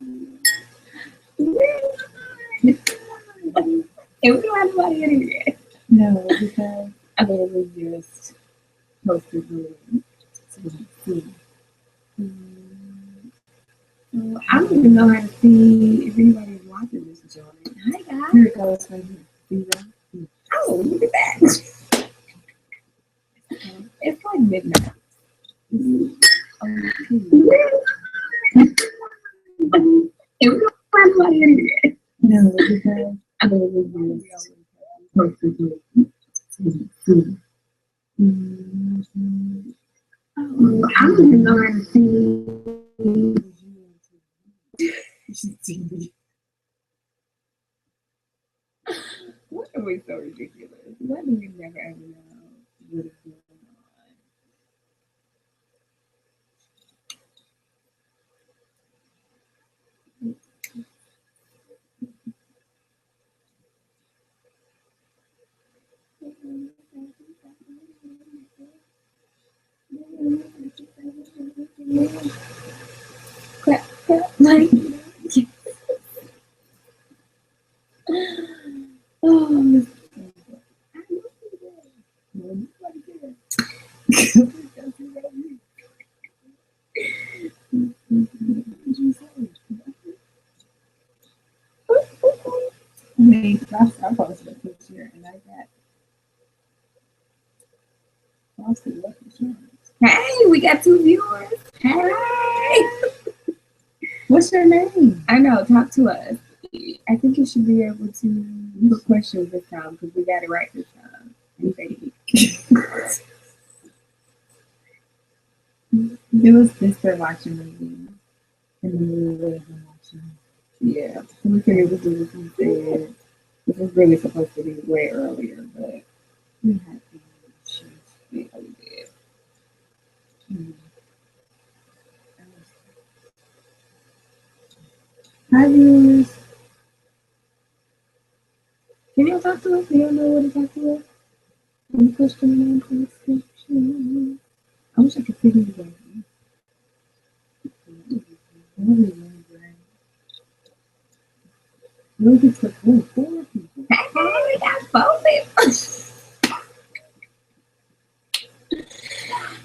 And we don't have nobody in here yet. No, because I mean, we just posted the I don't even know how to see if anybody's watching this joint. Hi guys. Here it goes right here. Oh, look at that. It's like midnight. And we don't have nobody in here yet. No, because I mean, we just posted the I don't even know how to see. Why are we so ridiculous? Why do we never ever know what is going on? Clap, clap, like. Oh, I posted a picture and I got hey, we got 2 viewers. Hey. What's your name? I know, talk to us. I think you should be able to put questions this time because we got it right this time. It was this for watching movie. And the movie was watching. Yeah, so we can able to do what we said. This was really supposed to be way earlier, but we had to shoot. Yeah, we did. Hi, viewers. Can you talk to us? You don't know what to talk to us? Any question in the description? I wish I could see you guys. Look at the 4 people. Hey, we got 4 people.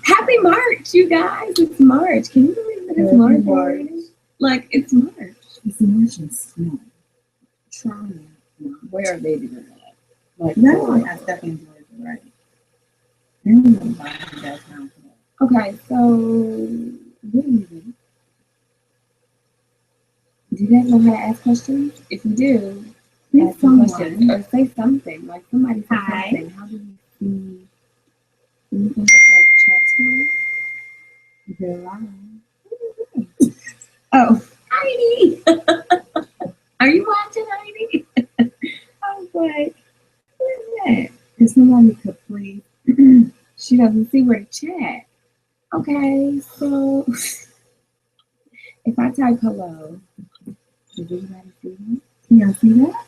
Happy March, you guys. It's March. Can you believe that it's March already? Like, it's March. It's March and snow. Trying. Where are they doing that? Like, that one has stuff in Georgia, right? I don't know why that sounds like. Okay, so what do you do? Do you guys know how to ask questions? If you do, ask some questions or say something. Like somebody say something. How do you see? You can just like chat to it. They're live. Oh, Heidi! Are you watching, Heidi? I was like, what is that? If somebody could please. She doesn't see where to chat. Okay, so if I type hello, does anybody see that? Can y'all see that?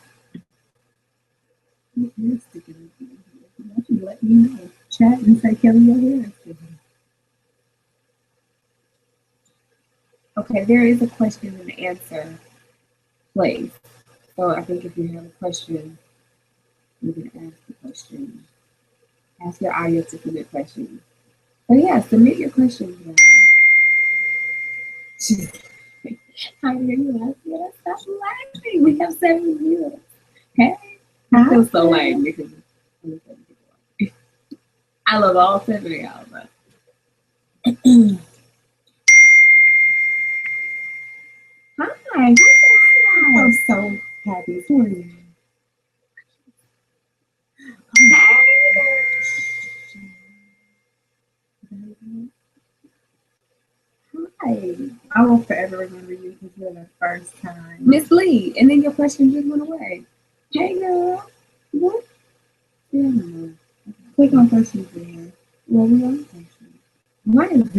You're sticking with me. You should let me know. Chat and say Kelly over here. Okay, there is a question and answer place. So I think if you have a question, you can ask the question. Ask your audience to submit questions. But yeah, submit your questions, guys. How are you laughing? Stop laughing. We have 7 viewers. Hey, I feel so lame because I love all 7 of y'all, but hi. I'm so happy for you. Hi. I will forever remember you because you're the first time. Miss Lee, and then your question just went away. Hey girl. What? Yeah. Click on questions there. Well, we on questions. Why does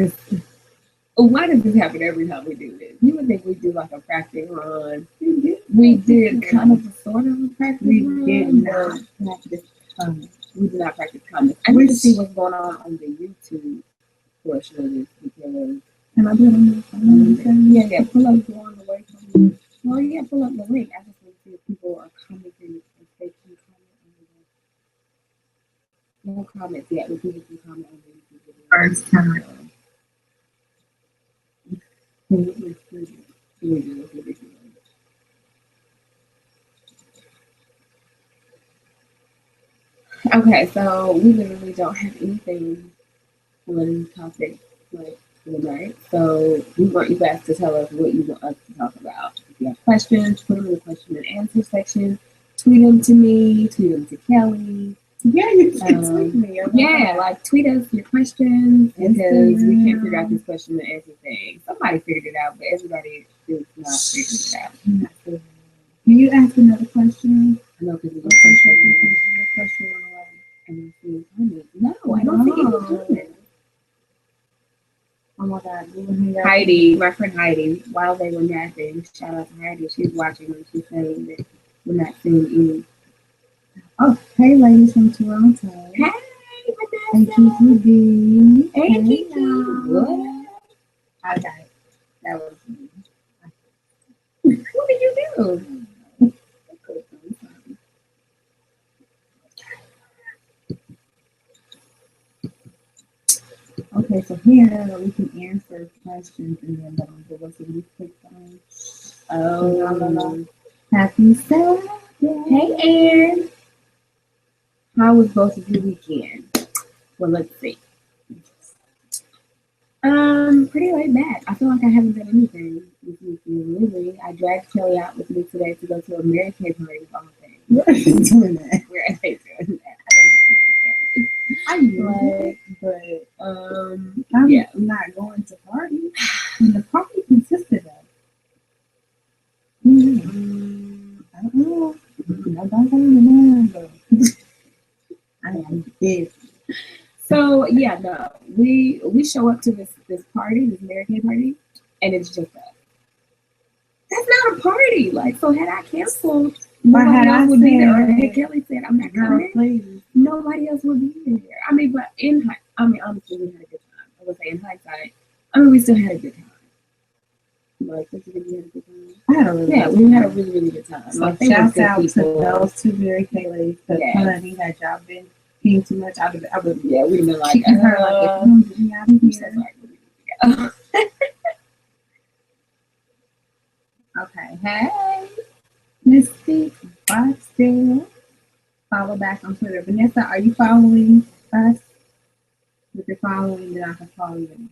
this happen every time we do this? You would think we do like a practice run. We did kind of a sort of a practice run. We did not practice comments. We did not practice comments. I need to see what's going on the YouTube portion of this because am I doing on your phone? Yeah, pull up the one away from We split it. We do look ridiculous. Okay, so we literally don't have anything on topic like for the night. So we want you guys to tell us what you want us to talk about. If you have questions, put them in the question and answer section. Tweet them to me. Tweet them to Kelly. Yeah, you can tweet me. Yeah, like tweet us your questions because we can't figure out this question and answer thing. Somebody figured it out, but everybody is not figuring it out. Can you ask another question? I know because it's a question went away. And it's funny. No, I don't think it was good. Oh my God. Heidi, my friend Heidi, while they were napping, shout out to Heidi, she's watching and she's saying that we're not seeing any. Oh, hey, ladies from Toronto. Hey, Hey, Kiki. Hey, Kiki. What? Okay. That was me. What did you do? Okay, so here we can answer questions and then let them give us a little quick time. Oh, Happy Saturday. hey, Aaron. How was both of your weekend? Well, let's see. Pretty laid back. I feel like I haven't done anything this weekend, really. I dragged Kelly out with me today to go to a Mary Kay party with all the things. Where are they doing that? Where are they doing that? I don't know, but I'm not going to parties. And the party consisted of. I don't know. I don't remember. I am busy. So yeah, no, we show up to this party, this Mary Kay party, and it's just us. That's not a party. Like, so had I canceled, nobody else would be there. Had Kelly said, "I'm not coming," please. Nobody else would be there. I mean, but honestly, we had a good time. I would say in hindsight, we still had a good time. Like, we had a good time. We had a really, really good time. So like, shout out to those two Mary Kay ladies. Because honey, had y'all been being too much, I would have been like, kicking her like, okay, hey, Misty Barksdale. Follow back on Twitter. Vanessa, are you following us? If you're following, then I can follow you.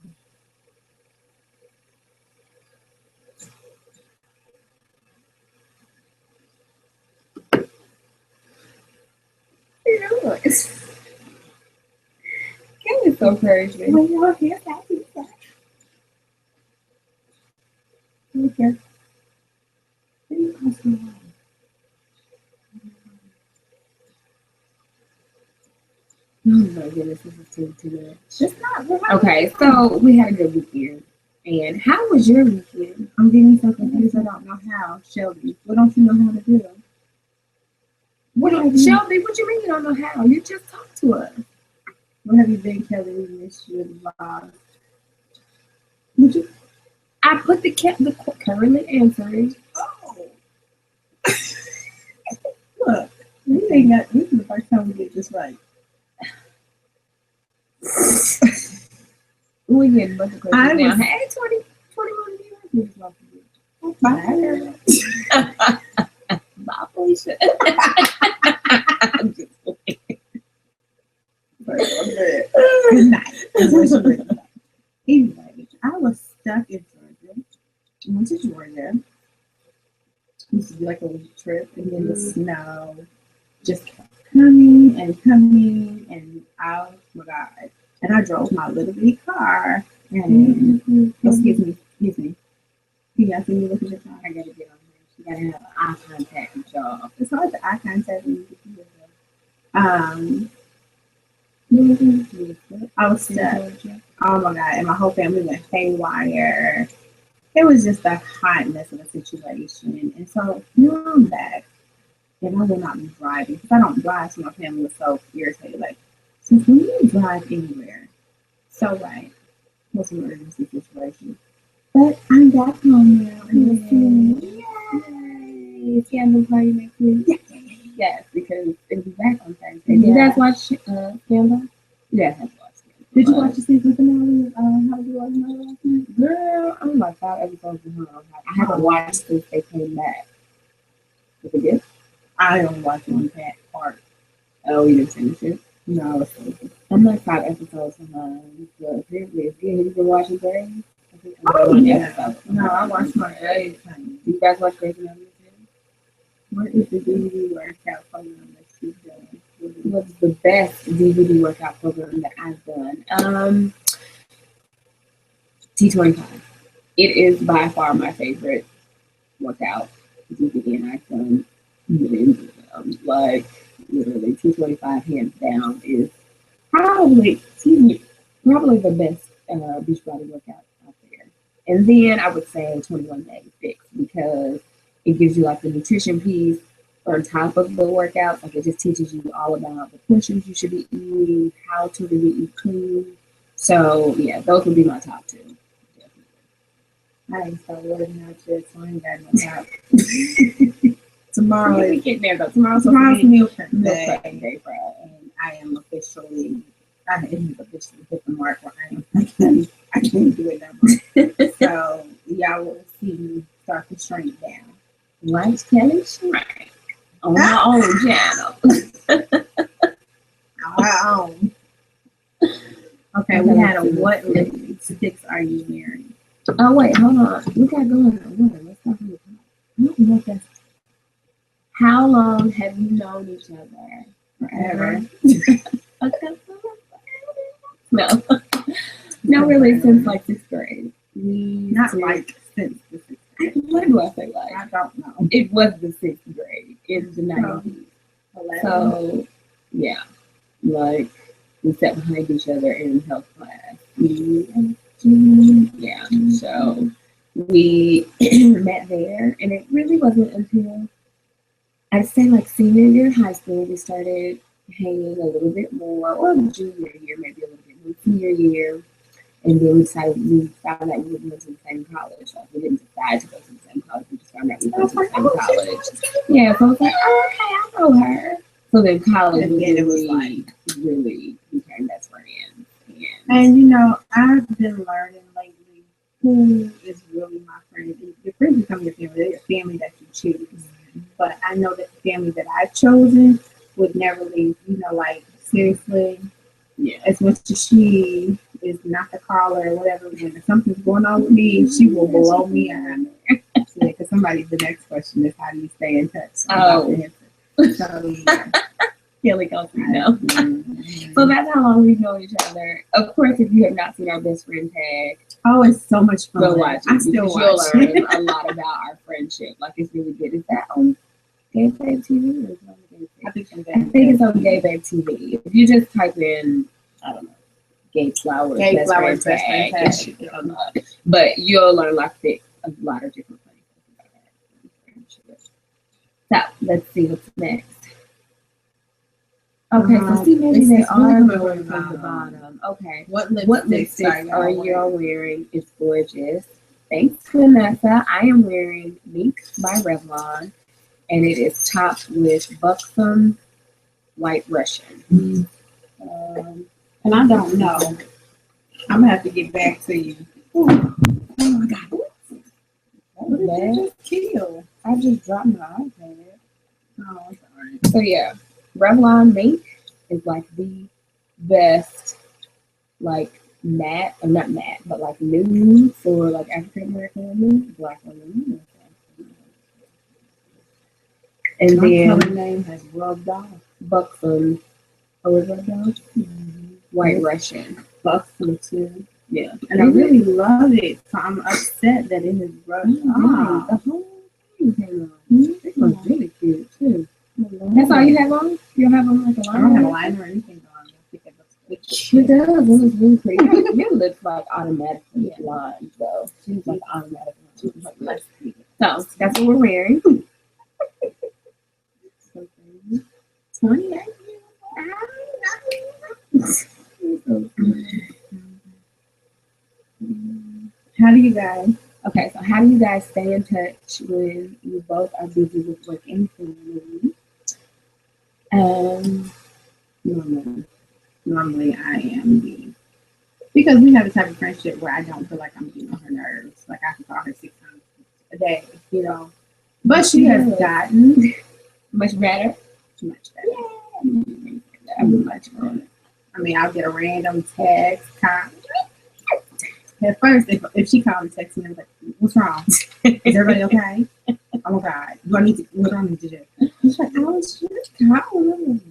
Kelly's so encouraging. When you're here, happy stuff. Okay. Oh my goodness, this is too much. It's not. Okay, so we had a good weekend. And how was your weekend? I'm getting so confused. I don't know how. Shelby, what don't you know how to do? Shelby, what you mean you don't know how? You just talked to us. What have you been, Kelly? We missed you in the vlog. Would you? I put the currently answering. Oh. Look, this is the first time we get this right. We get a bunch of questions now. Hey, 21 viewers. Bye. Bye, Felicia. I'm just playing. Good night. Anyway, I was stuck in Georgia. I went to Georgia. It used to be like a week trip, and then the snow just kept coming, and oh my God. And I drove my little bitty car. And excuse me. Can y'all see me look at your car? I gotta get on here. She gotta have eye contact with y'all. It's hard to eye contact when you I was stuck. Oh my God. And my whole family went haywire. It was just a hot mess of a situation. And so I'm back. And I will not be driving because I don't drive, so my family was so irritated. Like, since when you drive anywhere? So right. What's an emergency situation? But I'm back home now. And yay! Scandal party next week. Yes, because it'll be back on Thursday. Did you guys watch Scandal? Yeah, I have watched Scandal. Did you watch the season finale of How to Do All Your Mother last night? Girl, I'm like 5 episodes behind. I haven't watched since they came back. Was it good? I only watched one part. Oh, you didn't finish it? No, I'm like 5 episodes behind. So apparently it's good. Have you been watching Grey's? Oh, yeah. No, I watched my Grey's. Do you guys watch Grey's Anatomy too? What is the DVD workout program that she's doing? What's the best DVD workout program that I've done? T25. It is by far my favorite workout DVD, and I've done millions of them. Like, literally, T25 hands down is probably the best Beachbody workout out there. And then I would say 21 Day Fix, because it gives you like the nutrition piece on top of the workouts. Like, it just teaches you all about the portions you should be eating, how to really eat clean. So yeah, those would be my top two. I ain't started working out yet, so I ain't got no doubt. Tomorrow is getting there though. Tomorrow's meal prep day, and I am officially hit the mark where I can't do it no more. So y'all will see me start to shrink down. Like Kelli Shrink on my own channel. Our own. Okay, we had a what lipsticks are you wearing? Oh wait, hold on. We got going on. Let's talk about I don't know what that's. How long have you known each other? Forever. No. No, really, since like 6th grade. Not like since the 6th grade. What do I say? Like, I don't know. It was the 6th grade in the 90s. So, yeah. Like, we sat behind each other in health class. Yeah. So, we met there, and it really wasn't until I'd say like senior year of high school we started hanging a little bit more, or junior year, maybe a little bit more, senior year, and then we found out we went to the same college. Like, we didn't decide to go to the same college, we just found out we went to the same college. Yeah, so I was like, oh, okay, I know her. So then college really became best friends. And you know, I've been learning lately who is really my friend. Your friends become your family. They're your family that you choose. But I know that the family that I've chosen would never leave. You know, like, seriously, yeah. As much as she is not the caller or whatever, when something's going on with me, she will blow me out. Because the next question is, how do you stay in touch? So yeah. Kelli goes, no. So that's how long we've known each other. Of course, if you have not seen our best friend tag, oh, it's so much fun. Go watch it. I still watch. You'll learn a lot about our friendship. Like, it's really good. Is that on Gabe TV? Or is it on Gabe Fix? I think it's on Gabe TV. If you just type in, I don't know, GabeFlowers, best friend tag, it should come up. But you'll learn a lot of different things about our friendship. So let's see what's next. Okay, so see, maybe they are going from the bottom. Okay, what lipsticks are you all wearing? It's gorgeous. Thanks, Vanessa. I am wearing Mink by Revlon, and it is topped with Buxom White Russian. And I don't know. I'm gonna have to get back to you. Ooh. Oh my God! What did you just kill? I just dropped my iPad. Oh, it's alright. So yeah. Revlon Mink is like the best, like matte, or not matte, but like nude for like African American women, Black women. And my then color name has rubbed off. Buxom, rubbed off? White Russian. Buxom too. Yeah. And I really love it. So I'm upset that it has rubbed off. The whole thing came on. It was really cute too. That's all you have on? You don't have on like a liner? I don't have a liner or anything on. I think it looks good. It does. It looks really pretty. Your lips like automatically lined, though. She's like automatically lined. So that's what we're wearing. 28. How do you guys? Okay, so how do you guys stay in touch when you both are busy with work and family? Normally I am the Because we have a type of friendship where I don't feel like I'm getting on her nerves. Like I can call her 6 times a day, you know. But she has gotten much better. Much better. Yeah. Much better. I mean, I'll get a random text. At first, if she called and texted me, I was like, "What's wrong? Is everybody okay? Oh my God, what do I need to do?" She's like, "I was just calling."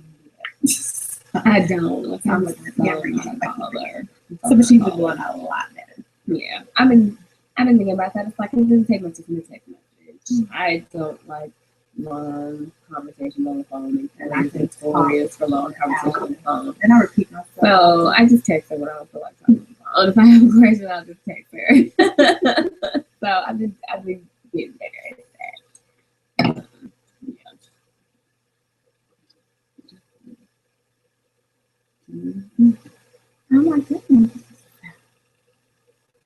I don't. I'm like, so, but she's been doing a lot better. Yeah, I've been thinking about that. It's like it doesn't take much to send a text message. I don't like long conversations on the phone, and I'm notorious for long conversations on the phone. And I repeat myself. So I just text her when I don't feel like talking on the phone. If I have a question, I'll just text her. So I've been getting better at that. Mm-hmm. Oh my goodness.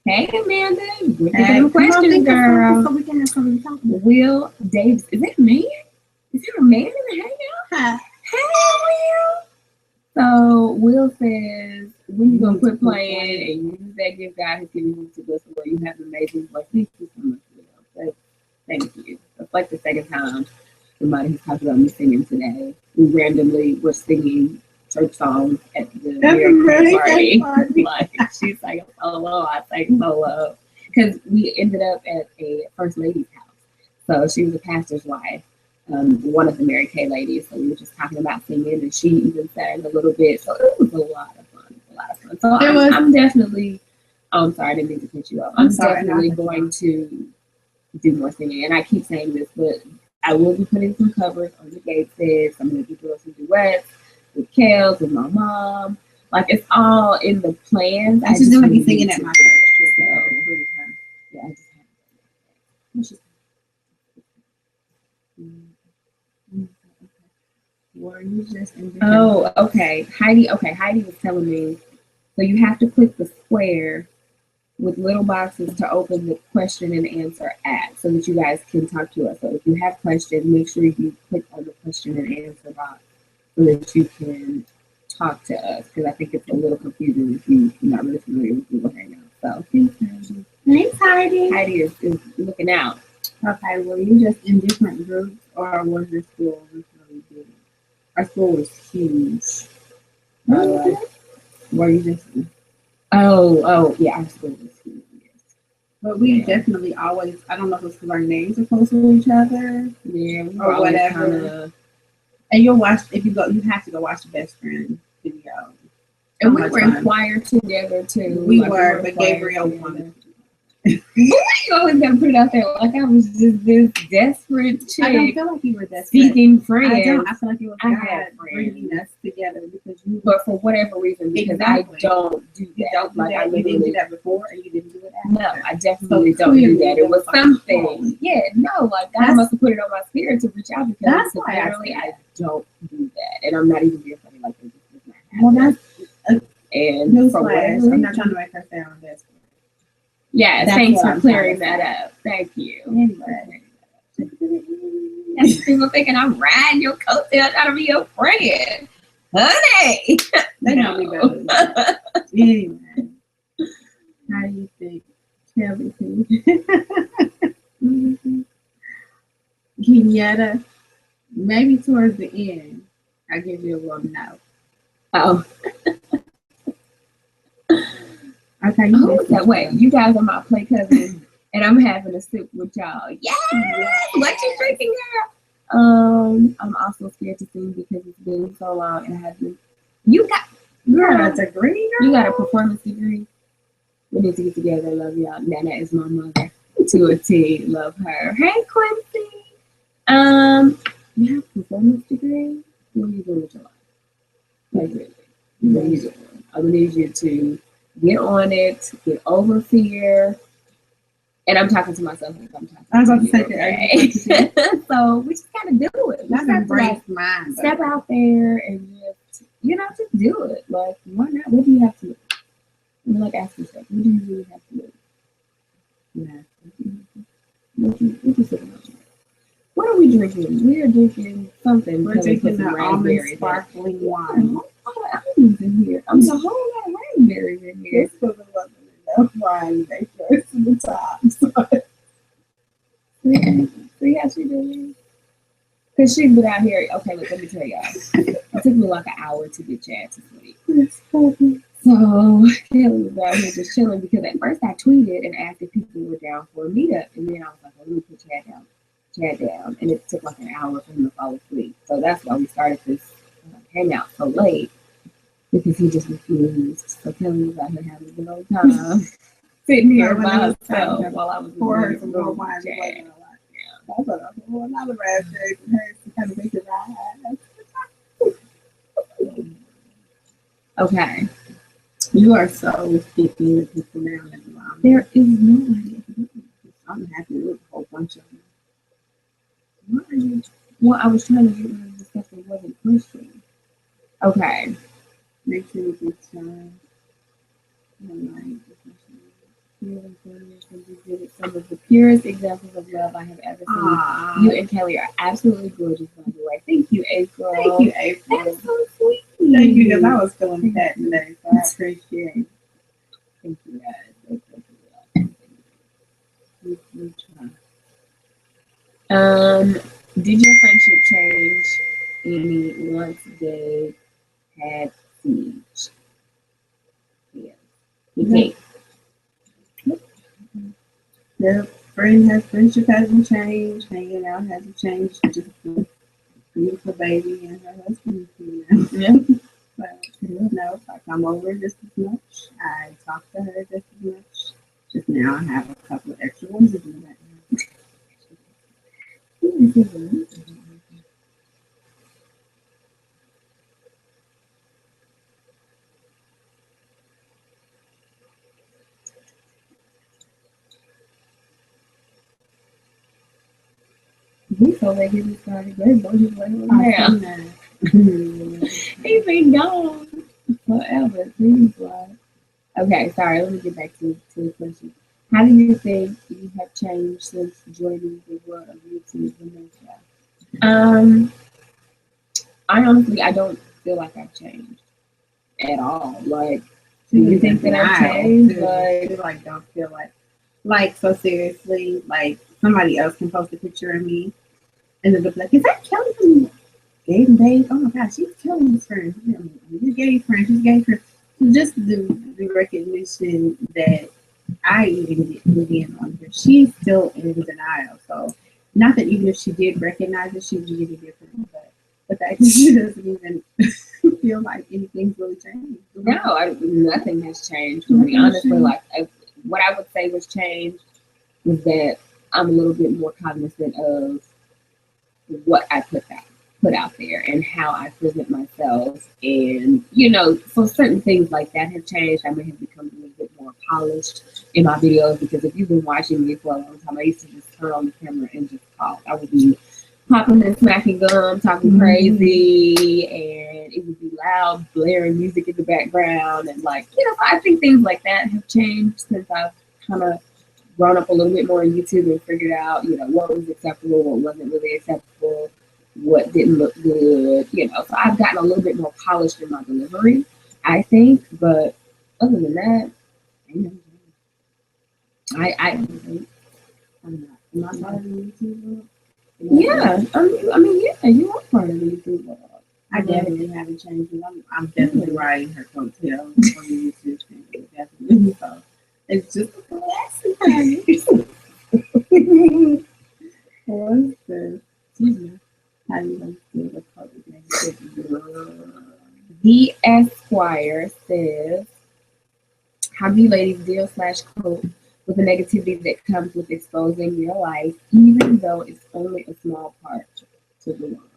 Hey Amanda, we're thinking of questions, girl. So we can have something to talk about. Will Davis, is that a man? Is there a man in the hangout? Hi. Hey Will. So Will says, when you gonna quit playing and use that gift God has given you to bless the world? You have an amazing voice. Thank you so much, Will. Thank you. That's like the second time somebody has talked about me singing today. We randomly were singing church songs at the Miracle party. Like she sang solo, I sang solo. Because we ended up at a first lady's house. So she was a pastor's wife, one of the Mary Kay ladies. So we were just talking about singing, and she even sang a little bit. So it was a lot of fun. So I'm definitely. Oh, I'm sorry, I didn't mean to cut you off. I'm definitely going to do more singing, and I keep saying this, but I will be putting some covers on the Gabe Fix. I'm going to be doing some duets with Kels, with my mom. Like, it's all in the plans. I just want to be singing at my church. So, yeah, I just Were you just in okay. Heidi was telling me, so you have to click the square with little boxes to open the question and answer app so that you guys can talk to us. So if you have questions, make sure you click on the question and answer box so that you can talk to us, because I think it's a little confusing if you're not really familiar with Google Hangouts. So thanks, Heidi. Heidi is looking out. Okay, were you just in different groups, or was your school really big? Our school was huge. By the way, were you just? Oh, yeah, our school was huge. But we definitely always, I don't know if it's because our names are close to each other. Yeah, or whatever. And you'll watch, if you go, you have to go watch the best friend video. And we were in choir together too. We were, but Gabriel won. You always gotta put it out there like I was just this desperate chick. I don't feel like you were desperate. Seeking friends. I don't. I feel like it was God bringing us together because you. But for whatever reason, because I don't do that. You don't do that. You didn't do that before, and you didn't do it after. No, I definitely don't do that. It was something. Yeah, no, like God must have put it on my spirit to reach out because apparently I don't do that, and I'm not even being funny like this. Well, that's and for whatever, I'm not trying to make her sound desperate. Yeah, thanks for clearing that up. Thank you. Anyway. People thinking I'm riding your coattail trying to be your friend. Honey. They know me better. Anyway. How do you think? Tell me, please. Kenyatta, maybe towards the end, I'll give you a little note. Oh. Okay, wait, you guys are my play cousins, and I'm having a sip with y'all. Yes! What you drinking, girl? I'm also scared to sing because it's been so long and I haven't. You got a degree? You got a performance degree? We need to get together. Love y'all. Nana is my mother to a T. Love her. Hey, Quincy. You have a performance degree? What are you doing with your life? Like, really? What are you doing? I need you to get on it, get over fear. And I'm talking to myself like I'm talking to you. Okay? So we just gotta do it. That's embrace mine. Step out there and just, just do it. Like, why not? What do you have to do? Like, ask yourself, what do you really have to do? What you sitting on? What are we drinking? We are drinking something. We're drinking the almond sparkling wine. all the onions in here. I'm a whole lot of raspberries in here. This was wasn't enough frying they first to the top. See how she did? Because she's been out here. Okay, look, let me tell y'all. It took me like an hour to get Chad to sleep. So Kelli was out here just chilling because at first I tweeted and asked if people were down for a meetup, and then I was like, well, let me put Chad down, and it took like an hour for him to fall asleep. So that's why we started this hangout so late, because he just refused. So Kelli was out here having a good old time, sitting here by herself while I was pour her some more wine. That's a whole another raspberry from her to kind of make it right. Okay. You are so picky with people now. There is no idea. I'm happy with a whole bunch of them. Well, I was trying to get rid of the stuff that wasn't Christian. Okay. Make sure you get time. Some of the purest examples of love I have ever seen. You and Kelli are absolutely gorgeous, by the way. Thank you, April. Thank you, April. That's so sweet. Thank you, because I was feeling that today, so I appreciate it. Thank you, guys. Did your friendship change any once Gabe had siege? Yeah. Okay. The friendship hasn't changed. Hanging out hasn't changed. Just a beautiful baby and her husband. Yeah. But no, I come over just as much. I talk to her just as much. Just now, I have a couple of extra ones to do that. He's so late getting started. Great, boy, he's laying on now. He's been gone forever. It seems like. Okay, sorry. Let me get back to the question. How do you think you have changed since joining the world of YouTube? I don't feel like I've changed at all. Like, do you think that I've changed? Don't feel like so seriously. Like somebody else can post a picture of me, and they'll be like, "Is that Kelli from Gabe and Dave? Oh my gosh, she's Kelli's friend. She's Gabe's friend. She's Gabe's friend." So just the recognition that I even get in on her, she's still in denial. So not that even if she did recognize it, she would get it different. But the fact that she doesn't even feel like anything's really changed. No, nothing has changed for me. Honestly, what I would say was changed was that I'm a little bit more cognizant of what I put out there and how I present myself. And, so certain things like that have changed. I may have become a little bit more polished in my videos, because if you've been watching me for a long time, I used to just turn on the camera and just talk. I would be popping and smacking gum, talking crazy, and it would be loud, blaring music in the background. And I think things like that have changed since I've kind of grown up a little bit more on YouTube and figured out, what was acceptable, what wasn't really acceptable, what didn't look good, So I've gotten a little bit more polished in my delivery, I think. But other than that, I'm not part of the YouTube world. Yeah, yeah, you are part of the YouTube world. I definitely haven't changed. I'm definitely riding her coattails on the YouTube channel. Definitely. So it's just a blessing. What's this? Excuse me. How do you feel the COVID-19? The Esquire says, how do you ladies deal / cope with the negativity that comes with exposing your life, even though it's only a small part to the world?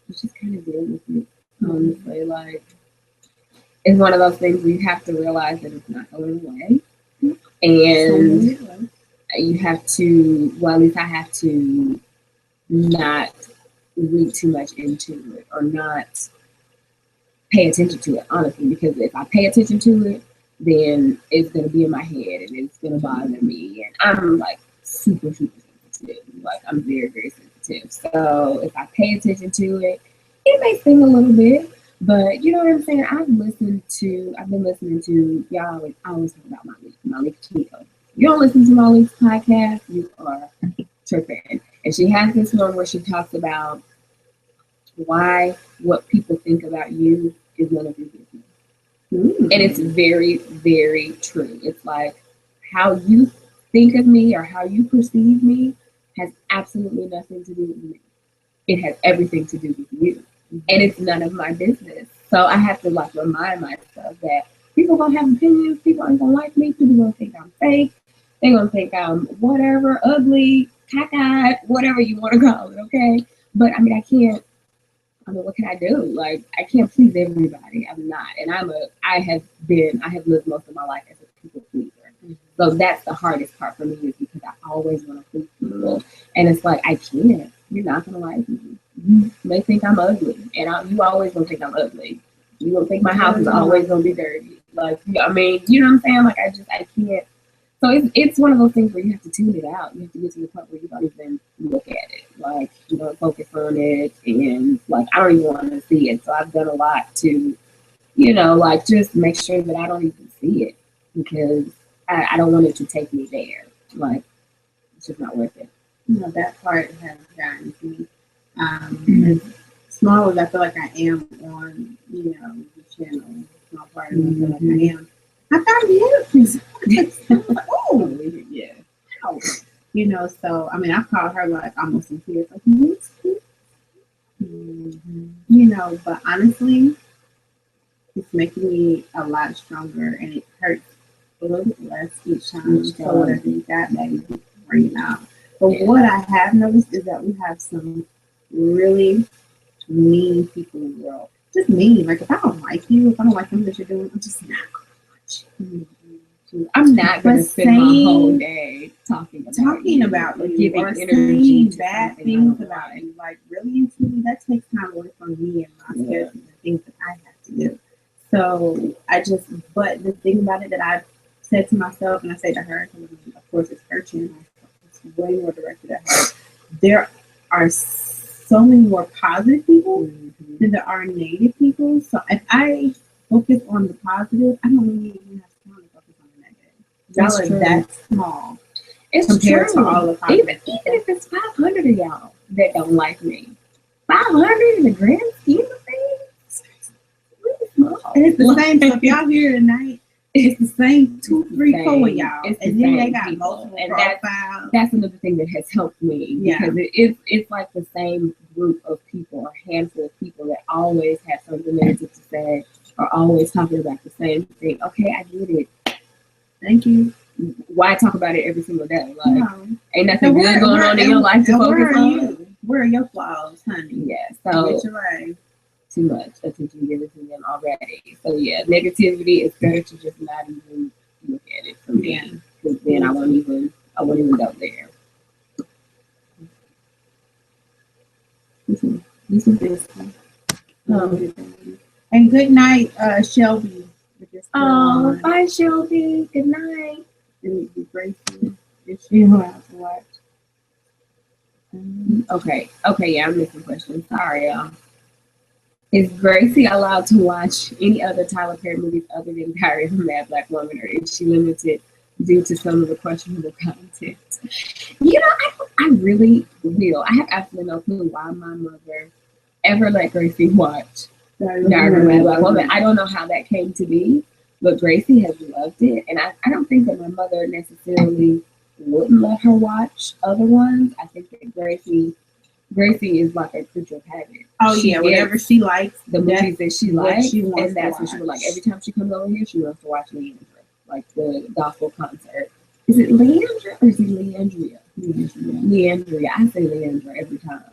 It's just kind of deal with it, honestly. It's one of those things where you have to realize that it's not going away. And you have to, well, at least I have to not read too much into it or not pay attention to it, honestly, because if I pay attention to it, then it's going to be in my head and it's going to bother me. And I'm super, super sensitive. Like I'm very, very sensitive. So if I pay attention to it, it may sting a little bit. But you know what I'm saying? I've been listening to y'all. I always talk about Malik Keto. You don't listen to Malik's podcast, you are tripping. And she has this one where she talks about why what people think about you is none of your business. Mm-hmm. And it's very, very true. It's like how you think of me or how you perceive me has absolutely nothing to do with me. It has everything to do with you. Mm-hmm. And it's none of my business. So I have to like remind myself that people gonna have opinions, people ain't gonna like me, people gonna think I'm fake, they're gonna think I'm whatever, ugly, cockeyed, whatever you want to call it, okay? But I mean what can I do? Like, I can't please everybody. I'm not. And I have lived most of my life as a people pleaser. Mm-hmm. So that's the hardest part for me is because I always want to please people. And it's like, I can't. You're not going to like me. You may think I'm ugly. And you always going to think I'm ugly. You don't think my house is always going to be dirty. Like, I mean, you know what I'm saying? Like, I can't. So it's one of those things where you have to tune it out. You have to get to the point where you don't even look at it. Like, you don't focus on it. And, like, I don't even want to see it. So I've done a lot to, you know, like, just make sure that I don't even see it. Because I don't want it to take me there. Like, it's just not worth it. You know, that part has gotten to me. As small as I feel like I am on, you know, the channel, small part of me, I feel like I am. I thought oh, yeah. Ow. You know, so, I mean, I called her like almost in tears, like, mm-hmm. You know, but honestly, it's making me a lot stronger and it hurts a little bit less each time. So whatever you got, maybe bring it out. But what I have noticed is that we have some really mean people in the world. Just mean. Like, if I don't like you, if I don't like something that you're doing, I'm just not going to watch you. I'm not going to spend my whole day talking about you, giving energy to bad things about you. Like, really and truly, that takes time away from me and my schedule and the things that I have to do. So but the thing about it that I've said to myself, and I say to her, of course it's her channel, it's way more directed at her. There are so many more positive people than there are negative people. So if I focus on the positive, I don't really even have time to focus on the negative. Y'all are that small. It's compared to all of even if it's 500 of y'all that don't like me. 500 in the grand scheme of things, really small. And it's the same. So if y'all here tonight, it's the same 2, 3, 4 of y'all. It's and the then they got people. multiple and profiles. That's another thing that has helped me because it's like the same group of people, a handful of people that always have something negative to say or always talking about the same thing. Okay, I get it. Thank you. Why talk about it every single day? Like, ain't nothing good going on in your life to focus on? Where are your flaws, honey? Yeah, so too much attention given to them already. So yeah, negativity is better to just not even look at it for me, because then I won't even go there. This is this. And good night, Shelby. Oh, bye, Shelby. Good night. And be grateful that she has to watch. Okay, yeah, I'm missing questions. Sorry, y'all. Is Gracie allowed to watch any other Tyler Perry movies other than Diary of a Mad Black Woman, or is she limited due to some of the questionable content? You know, I really will. I have absolutely no clue why my mother ever let Gracie watch Diary of a Mad Black Woman. I don't know how that came to be, but Gracie has loved it, and I don't think that my mother necessarily wouldn't let her watch other ones. I think that Gracie is like a creature of habit. Oh, whatever she likes, the movies that she likes, and that's what she would like. Every time she comes over here, she wants to watch Leandra, like the gospel concert. Is it Leandra or is it Leandria? Leandria. I say Leandra every time.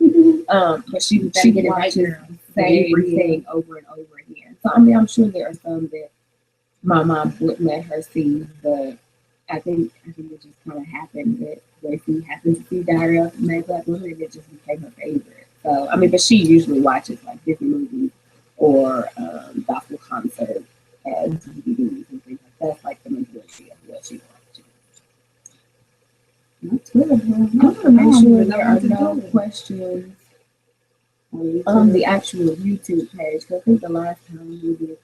But she watches the same thing over and over again. So I mean, I'm sure there are some that my mom wouldn't let her see, but I think it just kind of happened that Gracie happened to see Diary of a Mad Black Woman, and it just became her favorite. So I mean, but she usually watches like Disney movies or gospel concerts as DVDs and things like that. That's like the majority of what she watches. Good. I'm gonna make sure there are no questions on the actual YouTube page. Because I think the last time we did that,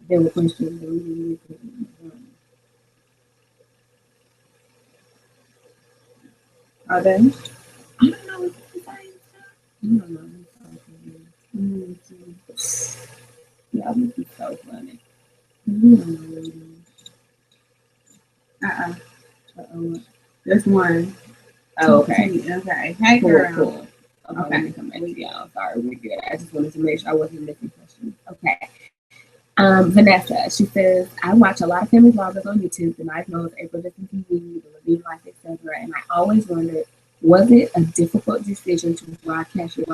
there were questions that we didn't get to. Are they? I don't know. It's the same stuff. I don't know. Yeah, this is so funny. There's one. Oh, okay. Okay. Hey, girl. Cool. Okay, let me come back to y'all. Sorry, we're good. I just wanted to make sure I wasn't missing questions. Okay. Vanessa, she says, I watch a lot of family vloggers on YouTube, the Knife Knows, April Different TV, the Levine Life, etc. And I always wondered, was it a difficult decision to broadcast your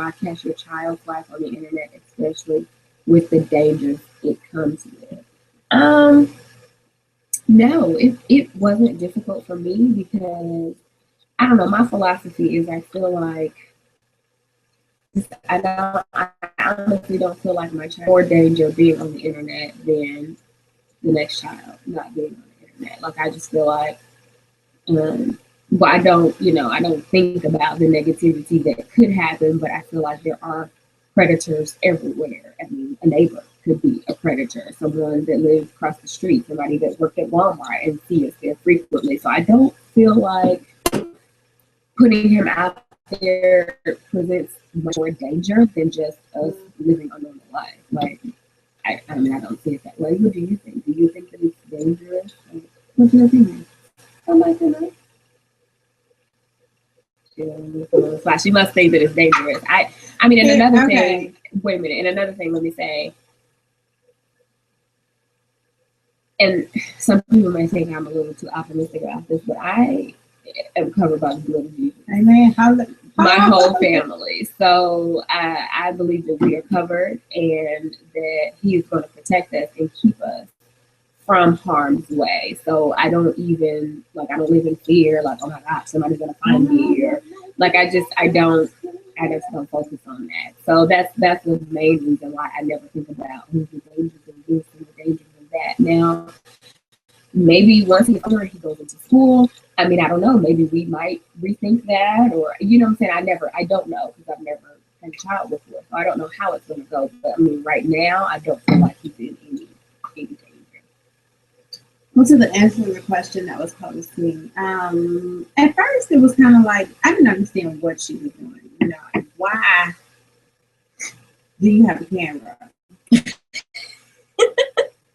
child's life on the internet, especially with the dangers it comes with? No, it wasn't difficult for me because I don't know, my philosophy is I feel like I honestly don't feel like my child more danger being on the internet than the next child not being on the internet. Like I just feel like but I don't think about the negativity that could happen, but I feel like there are predators everywhere. I mean, a neighbor could be a predator, someone that lives across the street, somebody that worked at Walmart and sees us there frequently. So I don't feel like putting him out there presents much more danger than just us living a normal life. Like, I mean, I don't see it that way. What do you think? Do you think that it's dangerous? What's your opinion? I like it. She must think that it's dangerous. I mean, and another thing. Wait a minute. And another thing. Let me say. And some people may think I'm a little too optimistic about this, but I am covered by the blood of Jesus. Amen. My whole family. So I believe that we are covered and that He is going to protect us and keep us from harm's way. So I don't live in fear, like, oh my God, somebody's gonna find me, or like I just don't focus on that. So that's the main reason why I never think about who's the dangers of this and the dangers of that. Now, maybe once he's older, he goes into school. I mean, I don't know. Maybe we might rethink that, or you know what I'm saying. I don't know because I've never had a child before, so I don't know how it's gonna go. But I mean, right now, I don't feel like he's in any danger. Well, to the answer to the question that was posed to me, at first it was kind of like I didn't understand what she was doing. You know, like, why do you have a camera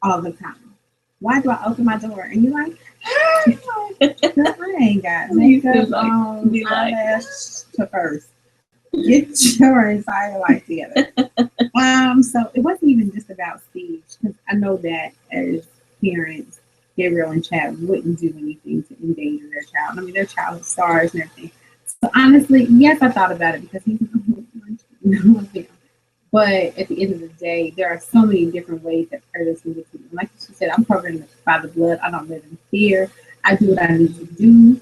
all the time? Why do I open my door and you're like, hey, I ain't got makeup on, eyelash to first. Get your entire life together. So it wasn't even just about speech, because I know that as parents, Gabriel and Chad wouldn't do anything to endanger their child. I mean, their child is stars and everything. So honestly, yes, I thought about it because he's but at the end of the day, there are so many different ways that predators can get to you. Like she said, I'm covered by the blood. I don't live in fear. I do what I need to do,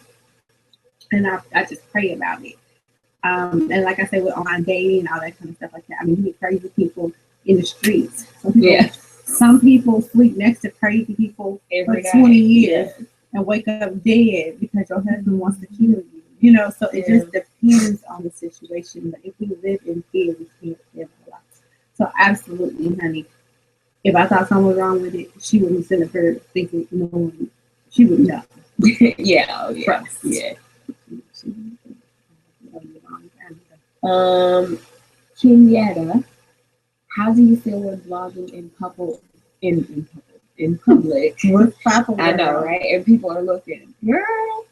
and I just pray about it. And like I said, with online dating and all that kind of stuff like that, I mean, you get crazy people in the streets. Some people sleep next to crazy people for 20 years and wake up dead because your husband wants to kill you. You know, so it just depends on the situation. But if we live in fear, we can't live our life. So absolutely, honey, if I thought something was wrong with it, she wouldn't send up her thinking, no, she would know. Trust. Yeah. Kenyatta, how do you feel when blogging in public? What's popular? I know, right? And people are looking. Girl,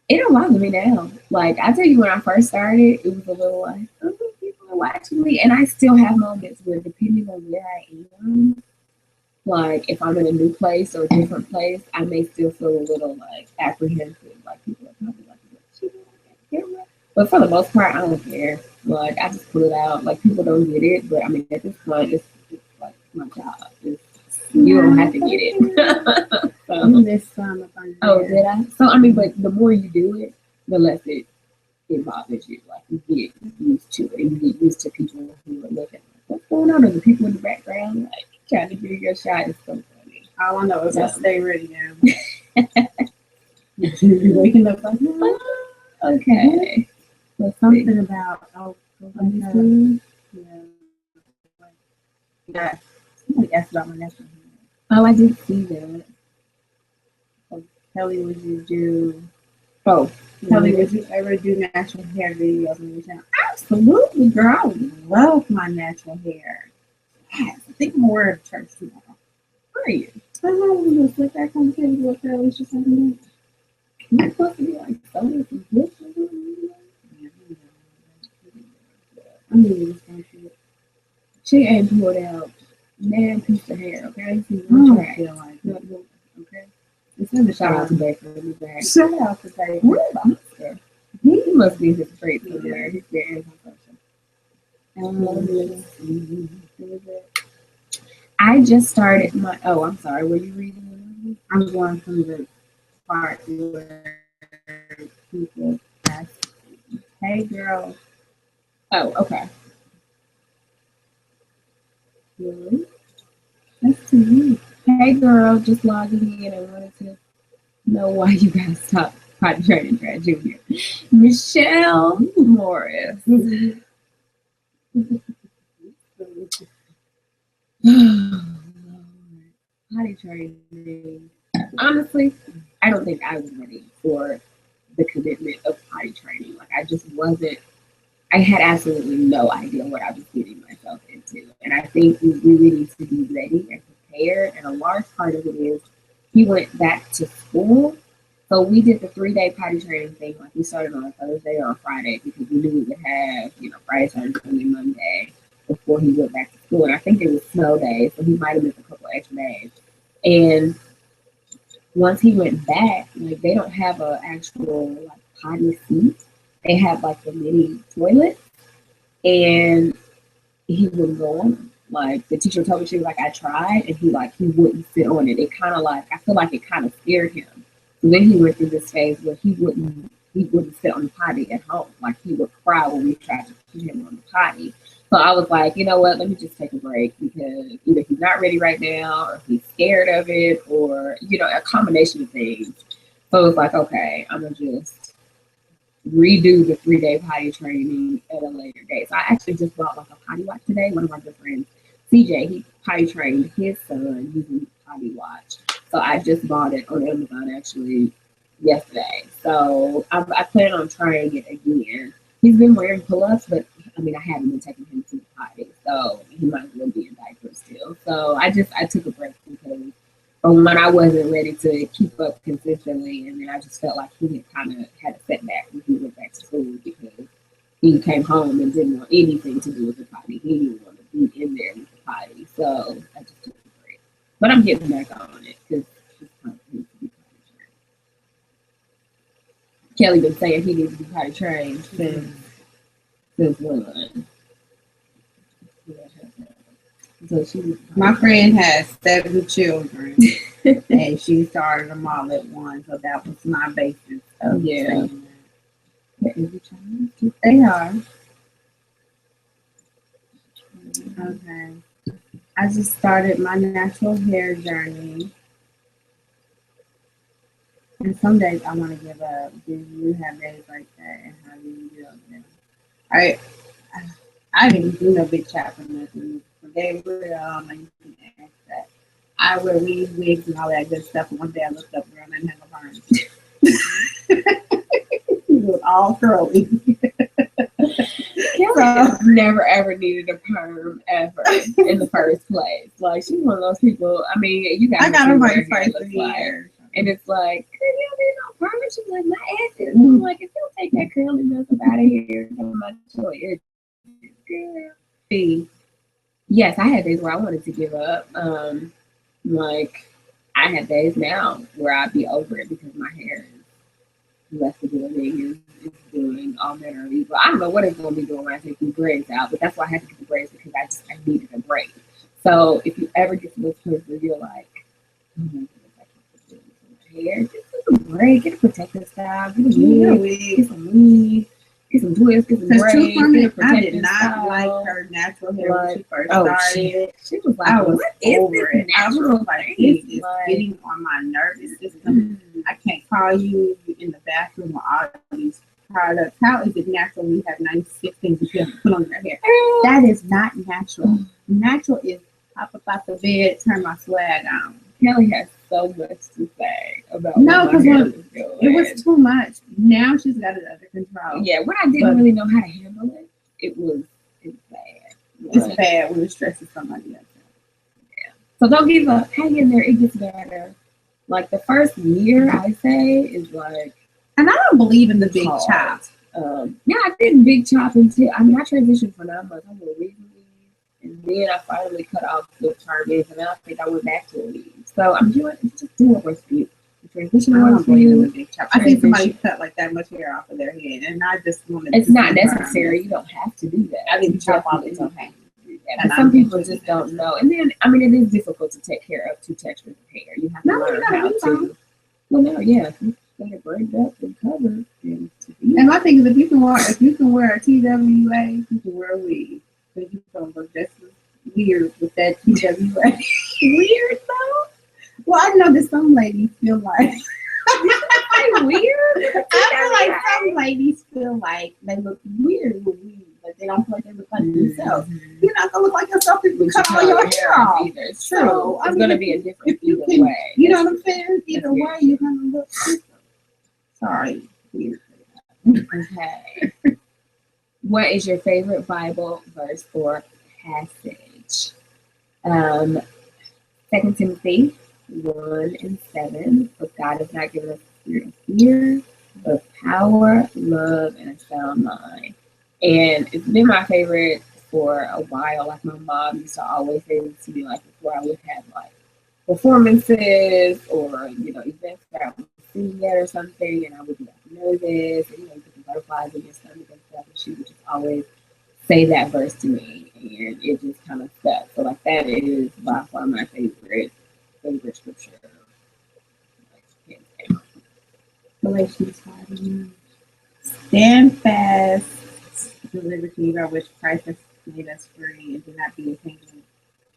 it don't bother me now. Like, I tell you, when I first started, it was a little like, oh, people are watching me. And I still have moments where, depending on where I am, like, if I'm in a new place or a different place, I may still feel a little, like, apprehensive. Like, people are probably like, what's she doing on camera? But for the most part, I don't care. Like, I just pull it out. Like, people don't get it. But, I mean, at this point, it's like my job. You don't have to get it. Oh, did I? So, I mean, but the more you do it, the less it bothers you. Like, you get used to it. And you get used to people who are looking like, what's going on? Or the people in the background, like, trying to give your shot is so funny. All I know is I stay ready now. You're waking up like, okay. But something about, yeah. Somebody asked about my natural hair. Oh, I did see that. Kelly, would you do? Oh, Kelly, would you ever do natural hair videos on your channel? Absolutely, girl. I would love my natural hair. Yes, I think I'm wearing a church tomorrow. Where are you? I don't know. We're gonna flip that conversation with her. Was just something. You're supposed to be like something from this. I mean, this country. She ain't pulled out man piece of hair. Okay, she's on track. Okay. It's in the shout out to Gabe for me back. Shout out to Gabe. Where's Oscar? He must be his straight somewhere. He's very I just started my. Oh, I'm sorry. Were you reading? I'm going through the part where people ask, "Hey, girl." Oh, okay. Really? That's to you. Hey, girl. Just logging in and wanted to know why you guys stopped potty training Brad Jr. Michelle Morris. Potty training. Honestly, I don't think I was ready for the commitment of potty training. Like, I just wasn't. I had absolutely no idea what I was getting myself into, and I think we really need to be ready and prepared. And a large part of it is he went back to school. So we did the 3-day potty training thing. Like, we started on a Thursday or a Friday because we knew we would have, Friday, Saturday, Sunday, Monday before he went back to school. And I think it was snow days, so he might have missed a couple extra days. And once he went back, like, they don't have an actual like potty seat. They have like the mini toilet, and he wouldn't go on them. Like, the teacher told me, she was like, I tried, and he wouldn't sit on it. It kind of like, I feel like it kind of scared him. And then he went through this phase where he wouldn't sit on the potty at home. Like, he would cry when we tried to put him on the potty. So I was like, you know what, let me just take a break, because either he's not ready right now, or he's scared of it, or, a combination of things. So it was like, okay, I'm going to just redo the 3-day potty training at a later date. So I actually just bought like a potty watch today. One of my good friends, CJ, he potty trained his son using potty watch. So I just bought it on Amazon actually yesterday. So I plan on trying it again. He's been wearing pull-ups, but I haven't been taking him to the potty, so he might as well be in diapers still. So I took a break because when I wasn't ready to keep up consistently, and then I just felt like he had kind of had a setback when he went back to school, because he came home and didn't want anything to do with the potty. He didn't want to be in there with the potty, so I just took a break. But I'm getting back on it because it's time for him to be potty trained. Kelly been saying he needs to be potty trained since when? So my friend has 7 children, and she started them all at once. So that was my basis of saying that. They are. Okay. I just started my natural hair journey, and some days I want to give up. Do you have days like that, and how do you deal with them? I didn't do no big chat for nothing. They were, I ask that. I wear weave wigs and all that good stuff. And one day I looked up around and had no perm. It was all curly. Kelly never ever needed a perm ever in the first place. Like, she's one of those people. You got. I got her my first year, and it's like, you don't need no perm. She's like, my ass is. I'm like, if you don't take that curliness out of here, I'm not sure. Yes, I had days where I wanted to give up. Like, I have days now where I'd be over it because my hair is less forgiving, it's doing all manner of evil. I don't know what it's going to be doing when I take these braids out, but that's why I had to get the braids, because I needed a break. So if you ever get to this place where you're like, oh my goodness, I can't do this with my hair, just take a break, get a protective style, get a wig, get some weave. Get some twists, get some braids. I did not like her natural hair when she first started. She was like, what is over this it? I was like, this is getting on my nervous system. I can't call you. You in the bathroom with all these products. How is it natural when you have 96 things that you have to put on your hair? That is not natural. Natural is hop up out the bed, turn my swag on. Kelly has so much to say about no, because it was too much. Now she's got it under control. Yeah, when I didn't really know how to handle it, it's bad. It's bad when it stresses somebody else. Yeah. So don't give up. Hang in there. It gets better. Like the first year, I say, is like. And I don't believe in the big chop. Yeah, I did big chop until I transitioned for 9 months. I was a weave, and then I finally cut off the turbans, and then I think I went back to a weave. So I'm doing just do what works for you. The transition works for you. Big chop. I think somebody cut like that much hair off of their head, and I just wanted. It's not necessary. You don't have to do that. I didn't chop all it's okay. And some people just don't know. And then it is difficult to take care of two textures of hair. You have to learn how to. Well, no, yeah. Got it braided up and covered. And my thing is, if you can wear a TWA, you can wear a weave. Because you don't look just weird with that TWA. Weird though? Well, I know that some ladies feel like weird. I feel like some ladies feel like they look weird with weave, but they don't feel like they look like themselves. You're not gonna look like yourself if you cut all your hair off. Either. It's true. So, it's gonna be a different either way. You know what I'm saying? Either way, you're gonna look different. Sorry. Okay. What is your favorite Bible verse or passage? 2 Timothy 1:7. But God has not given us a spirit of fear, but of power, love, and a sound mind. And it's been my favorite for a while. Like my mom used to always say this to me, like before I would have like performances or events that I was singing at or something, and I would be like nervous, and you get the butterflies in your stomach and stuff. And she would just always say that verse to me, and it just kind of stuck. So like that is by far my favorite scripture. Galatians 5:9. Stand fast, deliver to you by which Christ has made us free, and do not be entangled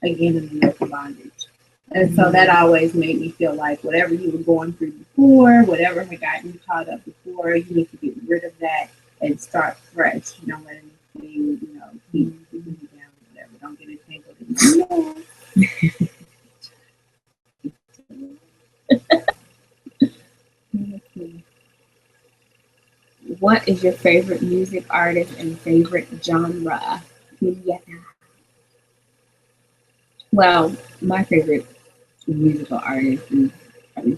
again in the yoke of bondage. And so that always made me feel like whatever you were going through before, whatever had gotten you caught up before, you need to get rid of that and start fresh. Don't let anything, keep you down, whatever. Don't get entangled in What is your favorite music artist and favorite genre? Yeah. Well, my favorite musical artist is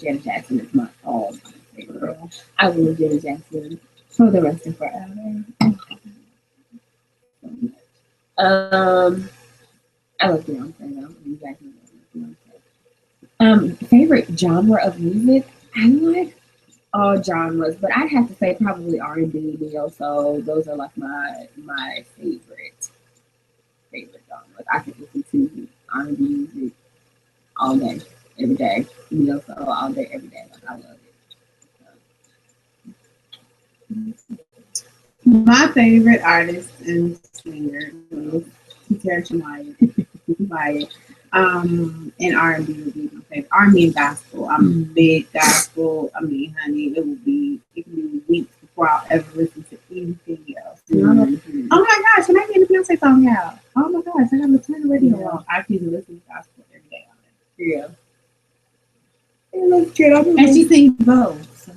Janet Jackson. Is my all-time favorite. I will love Janet Jackson for the rest of forever. I love Beyonce though. Favorite genre of music? I like all genres, but I'd have to say probably R&B, neo soul. Those are like my favorite genres. I can listen to R&B music all day, every day. Neo soul all day, every day. Like I love it. My favorite artist and singer is Shania. And R&B would be my favorite. R&B and gospel. I'm big gospel. I mean, honey, it can be weeks before I'll ever listen to anything else. Mm-hmm. Oh my gosh, can I get a Beyonce song out? Oh my gosh, I have to turn the radio on. I can listen to gospel every day on it. Yeah. Let's get up. And she sings both. So.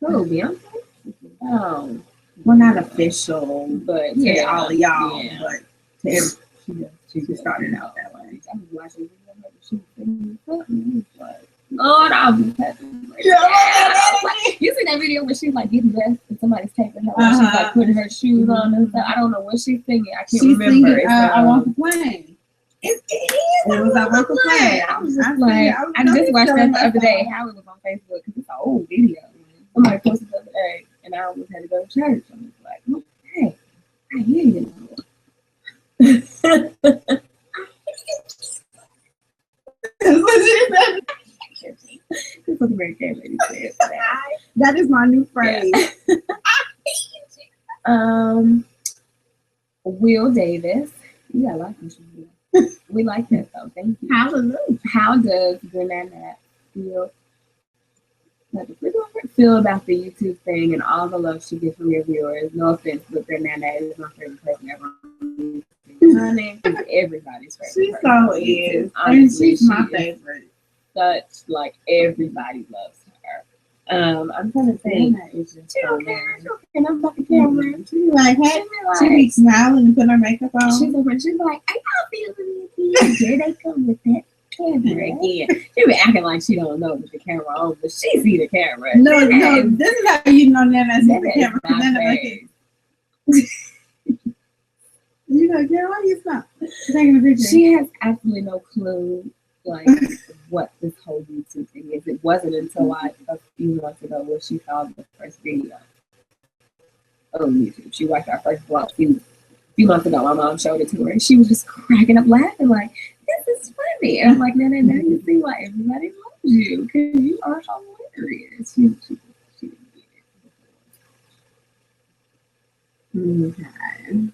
Oh, Beyonce? Oh. Well, not official, but yeah, all of y'all. Yeah. But to every, she started out that way. I was watching she was like, Lord, I was happy. You see that video where she's like getting dressed and somebody's taping her, she's like putting her shoes on and stuff. I don't know what she's singing. I can't remember. Singing, I want to play. It was I want to play. I was just I just watched that the other day. How it was on Facebook because it's an old video. Somebody posted the other day, and I almost had to go to church. I was like, hey, I hear you. This was very good lady said that is my new phrase. Yeah. Will Davis. You got a lot of we like that though. Thank you. Hallelujah. How does Grenada feel? feel about the YouTube thing and all the love she gets from your viewers. No offense, but then Nana is my favorite person ever. Honey, is everybody's favorite. She person so is. Honestly, she's my favorite. Such like everybody loves her. I'm trying to think. It's just She don't care. She don't care nothing about the camera. She be like, hey, she be smiling and putting her makeup on. She's like, are y'all feeling me again? Here they come with that camera again. She be acting like she don't know that the camera on, but she see the camera. No, this is how you know Nana sees the camera. Nana like you know, girl, why you stop taking a picture? She has absolutely no clue, like, what this whole YouTube thing is. It wasn't until like a few months ago where she saw the first video on YouTube. She watched our first vlog a few months ago. My mom showed it to her, and she was just cracking up laughing, like, this is funny. And I'm like, Nana, now you see why everybody loves you, because you are hilarious. She didn't get it. Okay.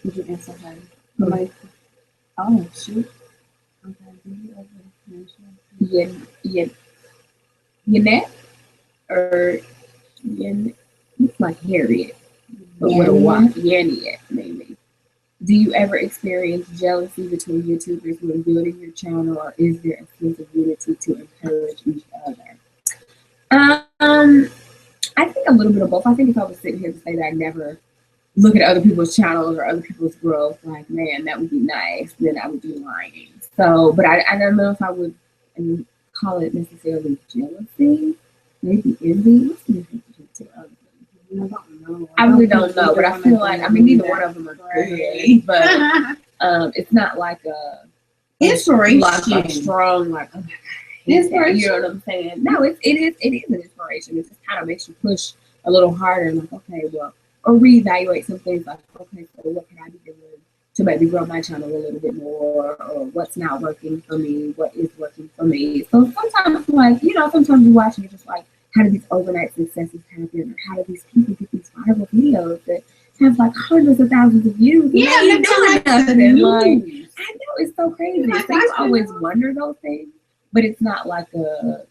Did you answer her? Like, oh shoot. Okay. Yannette or it's like Harriet, but with a Y. Yannette, maybe. Do you ever experience jealousy between YouTubers when building your channel, or is there a sense of unity to encourage each other? I think a little bit of both. I think if I was sitting here to say that I never look at other people's channels or other people's growth, like, man, that would be nice, then I would be lying. So, but I don't know if I would call it necessarily jealousy, maybe envy. What's the difference between two other things? I don't know. I really don't know, but I feel like, I mean, neither one of them are great, but it's not like a inspiration, like a strong, like, oh my God. Inspiration. You know what I'm saying? No, it is an inspiration. It just kind of makes you push a little harder, like, okay, well, or reevaluate some things, like, okay, so what can I be doing to maybe grow my channel a little bit more, or what's not working for me, what is working for me. So sometimes, like, you know, sometimes you watch and you're just like, how do these overnight successes happen, or how do these people get these viral videos that have like hundreds of thousands of views? Yeah, they're doing nothing. Like, I know, it's so crazy. So you always wonder those things. But it's not like a,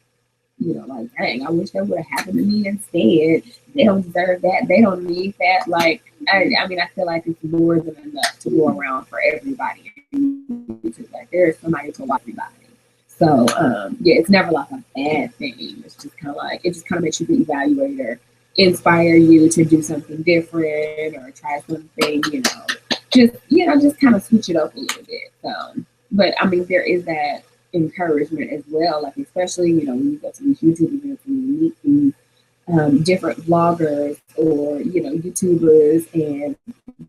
you know, like, dang, I wish that would have happened to me instead. They don't deserve that. They don't need that. Like, I mean, I feel like it's more than enough to go around for everybody. Like, there's somebody to watch everybody. So, yeah, it's never like a bad thing. It's just kind of like, it just kind of makes you reevaluate or inspire you to do something different or try something, just kind of switch it up a little bit. But I mean, there is that encouragement as well, like, especially, when you go to these YouTube events and you meet these different vloggers or, YouTubers, and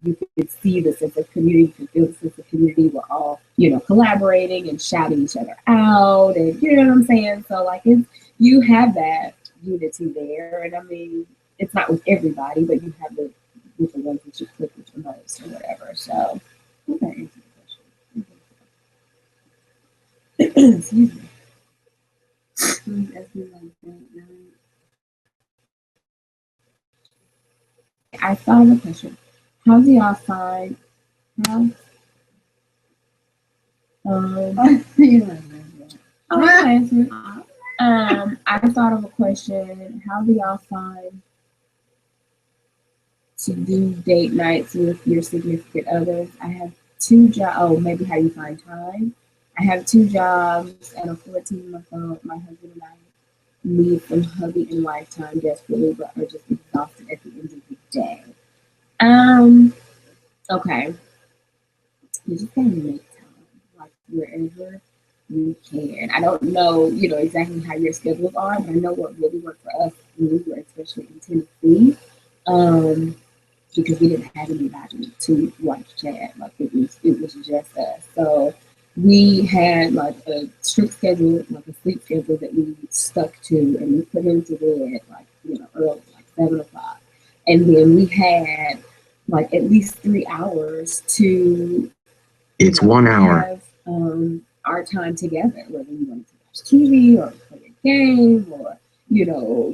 you can see the sense of community, you can feel the sense of community. We're all, collaborating and shouting each other out, and you know what I'm saying? So, like, you have that unity there, and I mean, it's not with everybody, but you have with the ones that you click with the most or whatever. So, okay. Excuse me. I thought of a question. How do y'all find I thought of a question. How do y'all find to do date nights with your significant others? I have 2 jobs. Oh, maybe how you find time. I have 2 jobs and a 14-month-old. My husband and I need some hubby and wife time desperately, but are just exhausted at the end of the day. Okay. You just gotta make time, like, wherever you can. I don't know, exactly how your schedules are, but I know what really worked for us when we were especially in Tennessee. Because we didn't have anybody to watch Chad. Like, it was just us. So we had like a strict schedule, like a sleep schedule that we stuck to, and we put him to bed early, like 7 o'clock. And then we had like at least 3 hours to it's 1 hour have our time together, whether we wanted to watch TV or play a game or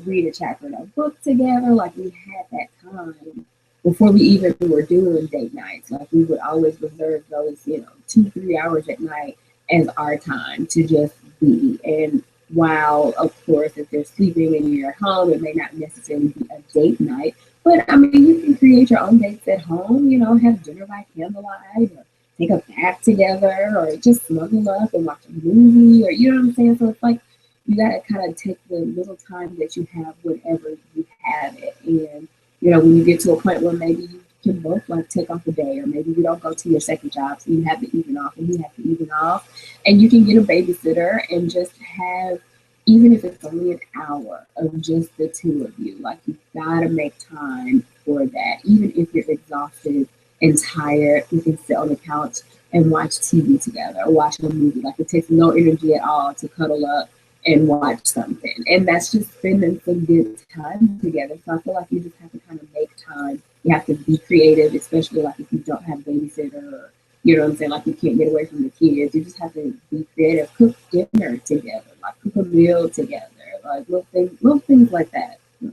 read a chapter in a book together. Like, we had that time before we even were doing date nights. Like we would always reserve those, 2-3 hours at night as our time to just be. And while, of course, if they're sleeping and you're at home, it may not necessarily be a date night. But I mean, you can create your own dates at home, have dinner by candlelight or take a bath together or just snuggle up and watch a movie or, you know what I'm saying? So it's like you got to kind of take the little time that you have whenever you have it. And, when you get to a point where maybe you can both like take off a day or maybe you don't go to your second job, so you have to even off and he has to even off. And you can get a babysitter and just have, even if it's only an hour of just the two of you, like you gotta make time for that. Even if you're exhausted and tired, you can sit on the couch and watch TV together or watch a movie. Like it takes no energy at all to cuddle up and watch something. And that's just spending some good time together. So I feel like you just have to kind of make time. You have to be creative, especially like if you don't have a babysitter or, you know what I'm saying, like you can't get away from the kids. You just have to be creative, cook dinner together, like cook a meal together, like little things like that. And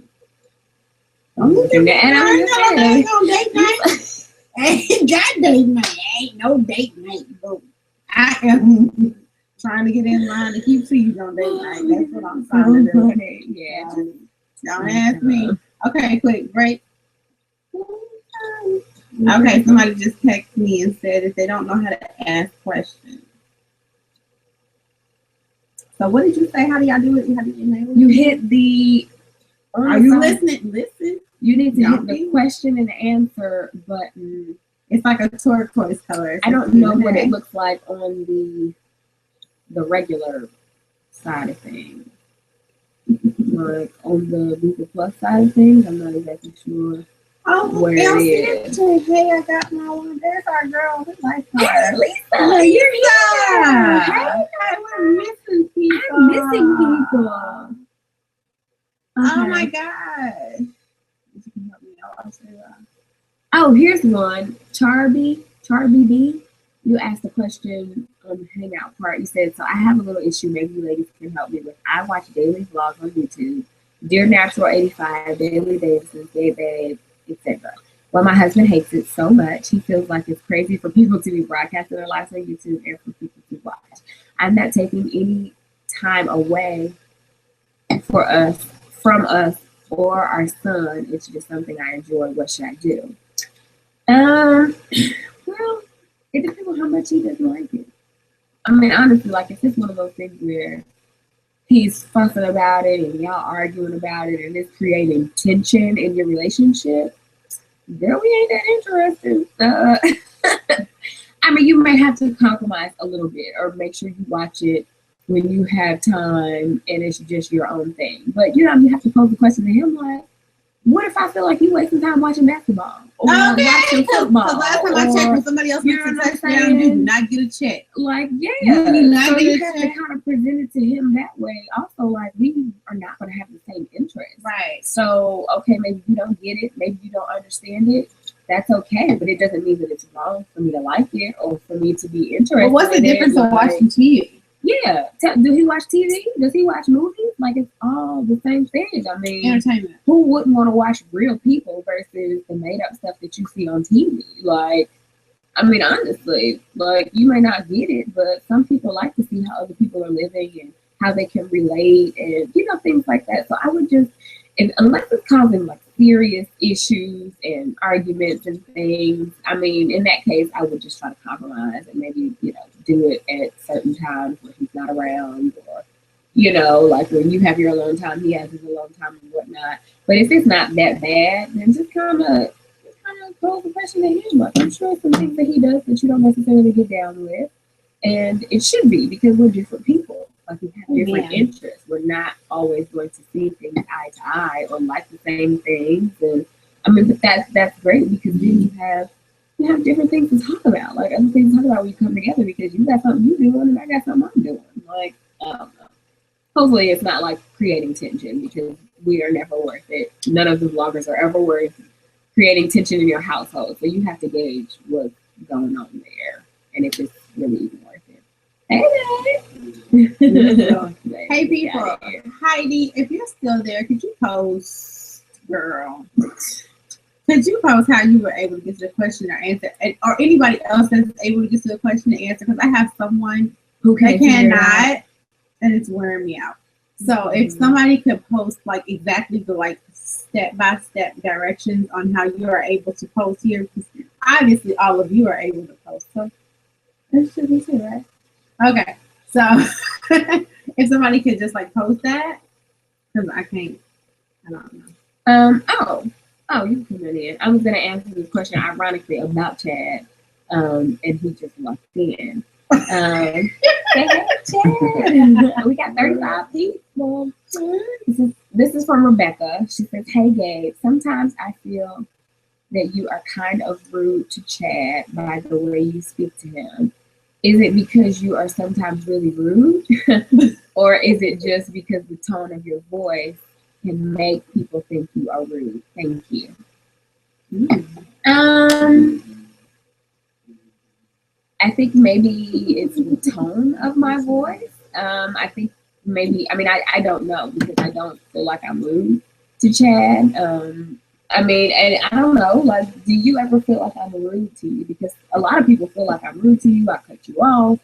ain't no date night. Ain't got date night. Ain't no date night, bro. I am trying to get in line to keep seeds on date night. That's what I'm trying to do. Yeah. Don't ask me. Okay, quick break. Okay, somebody just texted me and said if they don't know how to ask questions. So what did you say? How do y'all do it? How do you enable it? You hit the. Are you listening? Listen. You need to hit the question and answer button. It's like a turquoise color. I don't know what it looks like on the regular side of things. Like on the Google Plus side of things, I'm not exactly sure. Oh, where it is. Hey, I got my one. There's our girl. We like her. Hey, Lisa. You're here. Hey, we're missing people. I'm missing people. Oh my God. You can help me out. I'll say that. Oh, here's one. Charby B. You asked a question on the Hangout part. You said, so I have a little issue maybe you ladies can help me with. I watch daily vlogs on YouTube. Dear Natural 85, Daily Davidson, Gabe, etc. Well, my husband hates it so much. He feels like it's crazy for people to be broadcasting their lives on YouTube and for people to watch. I'm not taking any time away from us or our son. It's just something I enjoy. What should I do? Well, it depends on how much he doesn't like it. I mean, honestly, like if it's one of those things where he's fussing about it and y'all arguing about it and it's creating tension in your relationship, girl, we ain't that interested. I mean, you may have to compromise a little bit or make sure you watch it when you have time and it's just your own thing. But, you have to pose the question to him like, what if I feel like you wasting time watching basketball or watching football? So last time I checked when somebody else makes a touchdown, you do not get a check. Like, yeah. You do not so get you a have check. to kind of present it to him that way. Also, like, we are not going to have the same interests. Right. So, okay, maybe you don't get it. Maybe you don't understand it. That's okay. But it doesn't mean that it's wrong for me to like it or for me to be interested. But what's the difference of watching TV? Yeah. Do he watch TV? Does he watch movies? Like, it's all the same thing. I mean, Entertainment. Who wouldn't want to watch real people versus the made up stuff that you see on TV? Like, I mean, honestly, like, you may not get it, but some people like to see how other people are living and how they can relate and, things like that. So I would just, unless it's causing like serious issues and arguments and things, I mean, in that case, I would just try to compromise and maybe, do it at certain times when he's not around or, like when you have your alone time, he has his alone time and whatnot. But if it's not that bad, then just kind of pose the question to him. Like, I'm sure some things that he does that you don't necessarily get down with. And it should be because we're different people. Like, we have different interests. We're not always going to see things eye to eye or like the same things. And I mean, but that's great because then you have different things to talk about. Like, other things to talk about when you come together because you got something you doing and I got something I'm doing. Like, I don't know. Hopefully it's not like creating tension because we are never worth it. None of the vloggers are ever worth creating tension in your household. So you have to gauge what's going on there and if it's really even worth it. Hey, hey people. Heidi, if you're still there, could you post, girl? Could you post how you were able to get to the question or answer, or anybody else that's able to get to the question and answer? Because I have someone who cannot, and it's wearing me out. So if somebody could post like exactly the like step-by-step directions on how you are able to post here, because obviously all of you are able to post. So that should be too, right? Okay, so if somebody could just like post that, because I don't know. Oh, you can come in. I was gonna answer this question ironically about Chad, and he just walked in. Say hey, Chad. We got 35 people. This is from Rebecca. She says, "Hey, Gabe. Sometimes I feel that you are kind of rude to Chad by the way you speak to him. Is it because you are sometimes really rude, or is it just because the tone of your voice can make people think you are rude? Thank you." I think maybe it's the tone of my voice. I think maybe, I don't know, because I don't feel like I'm rude to Chad. And I don't know, like, do you ever feel like I'm rude to you? Because a lot of people feel like I'm rude to you. I cut you off.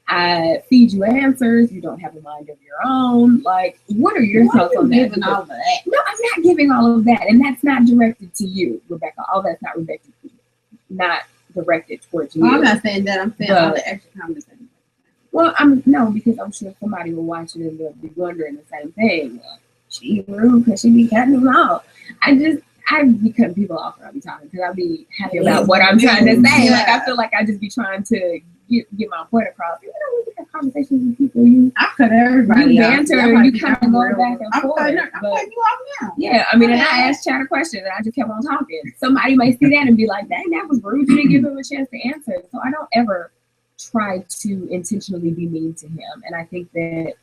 I feed you answers. You don't have a mind of your own. Like, what are your thoughts on that? Giving all of that? No, I'm not giving all of that, and that's not directed to you, Rebecca. All that's not directed towards you. Well, I'm not saying that. I'm saying all the extra comments. Well, no, because I'm sure somebody will watch it and they'll be wondering the same thing. Well, she rude because she be cutting them off. I be cutting people off when I be talking, because I be happy about what I'm trying to say. Yeah. Like, I feel like I just be trying to get my point across. You know, when you have conversations with people, I cut everybody you banter, and you kind of go back and forth. I'm cutting you off now. Yeah, and I asked Chad a question, and I just kept on talking. Somebody may see that and be like, "Dang, that was rude. You didn't give him a chance to answer." So I don't ever try to intentionally be mean to him, and I think that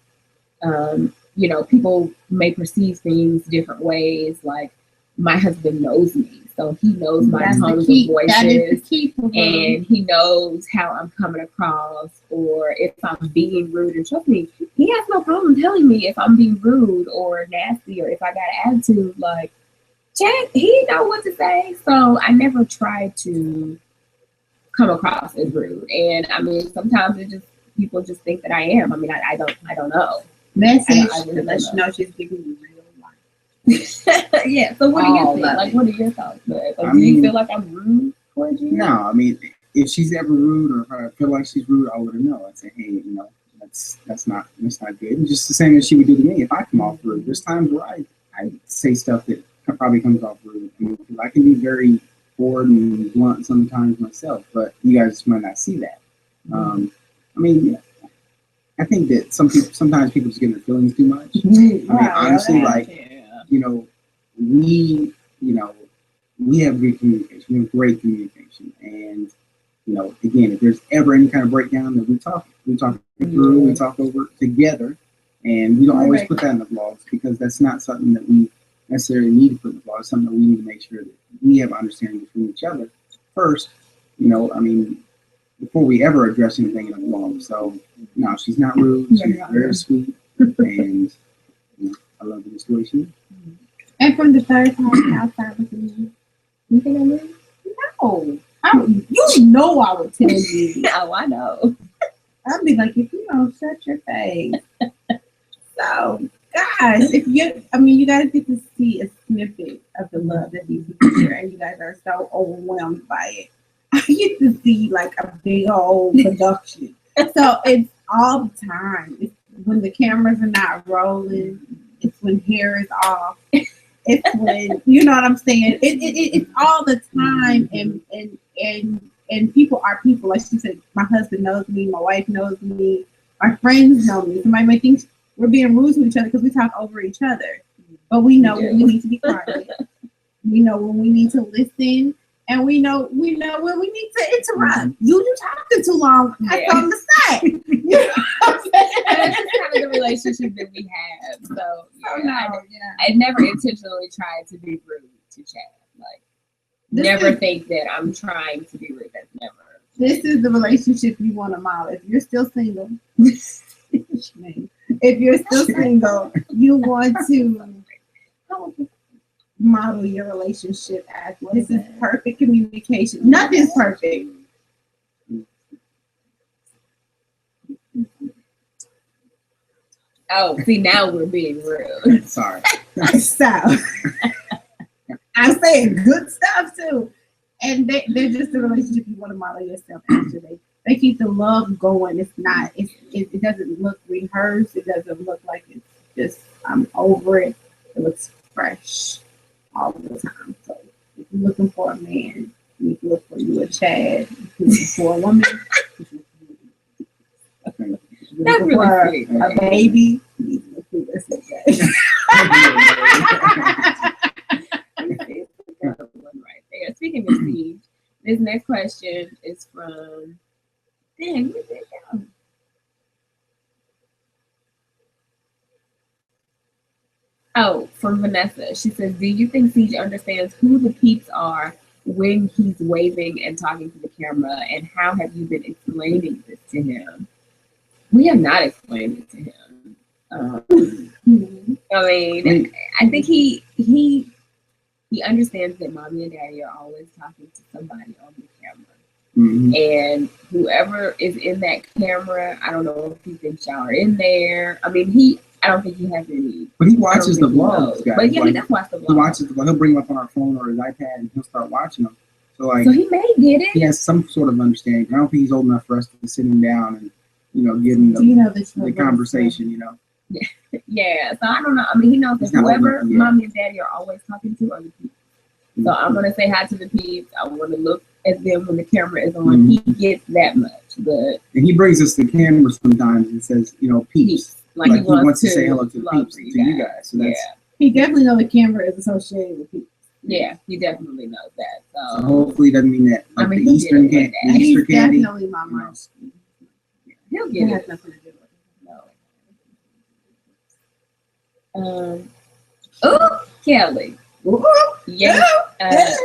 people may perceive things different ways. Like, my husband knows me, so he knows my tones of voices, and he knows how I'm coming across, or if I'm being rude. And trust me, he has no problem telling me if I'm being rude or nasty, or if I got an attitude. Like, Chad, he know what to say, so I never try to come across as rude. And sometimes people just think that I am. I don't know. Message to let you know she's giving you real life. Yeah. So what do you think? Like, what are your thoughts? Like, do you feel like I'm rude towards you? No, if she's ever rude, or I feel like she's rude, I would know. I'd say, hey, that's not good. And just the same as she would do to me if I come off rude. There's times where I say stuff that probably comes off rude. Because I can be very forward and blunt sometimes myself, but you guys might not see that. I think that sometimes people just get their feelings too much. Honestly, we have good communication. We have great communication, and again, if there's ever any kind of breakdown, then we talk it through, we talk over it together, and we don't always put that in the vlogs, because that's not something that we necessarily need to put in the vlog. It's something that we need to make sure that we have understanding between each other first. Before we ever address anything in a vlog. So no, she's not rude. She's very sweet, and I love the situation. And from the third time outside with me, you think I'm rude? No, you know I would tell you. Oh, I know. I'd be like, if you don't shut your face. So, guys, you guys get to see a snippet of the love that these people share, and you guys are so overwhelmed by it. I get to see like a big old production. So it's all the time. It's when the cameras are not rolling. It's when hair is off. It's when, you know what I'm saying? It's all the time. And people are people. Like she said, my husband knows me. My wife knows me. My friends know me. Somebody might think we're being rude to each other because we talk over each other. But we know when we need to be quiet. We know when we need to listen. And we know when we need to interrupt. You talking too long. I come to say. You know what I'm saying? That's kind of the relationship that we have. So I never intentionally tried to be rude to Chad. Like, never think that I'm trying to be rude. That's never. This is the relationship you want to model. If you're still single, you want to model your relationship after. This is perfect communication. Nothing's perfect. Oh, see, now we're being rude. Sorry. So I'm saying good stuff too. And they're just the relationship you want to model yourself after. They keep the love going. It doesn't look rehearsed. It doesn't look like it's just I'm over it. It looks fresh all the time. So if you're looking for a man, you need to look for you a Chad. If you're looking for a woman, That's really sweet. A baby, you need to look for this. Right there. Speaking of Siege, this next question is from. Dang, where'd that go? Oh, from Vanessa. She says, "Do you think Siege understands who the peeps are when he's waving and talking to the camera? And how have you been explaining this to him?" We have not explained it to him. I mean, I think he understands that mommy and daddy are always talking to somebody on the camera. Mm-hmm. And whoever is in that camera, I don't know if he thinks y'all are in there. I mean, I don't think he has any. But he watches the vlogs, guys. But yeah, he does watch the vlogs. He watches the vlog. He'll bring them up on our phone or his iPad and he'll start watching them. So he may get it. He has some sort of understanding. I don't think he's old enough for us to sit him down and getting the conversation, Yeah, so I don't know. I mean, he knows that whoever mommy and daddy are always talking to are the people. So I'm going to say hi to the peeps. I want to look at them when the camera is on. Mm-hmm. He gets that much. But and he brings us the camera sometimes and says, peeps. Like he wants to say hello to the peeps, to you guys. So that's, he definitely knows the camera is associated with peeps. Yeah, he definitely knows that. So hopefully it doesn't mean that. Like the Easter candy. He's definitely my mom. He'll get it. Nothing to do with it. Oh, Kelly. Yes.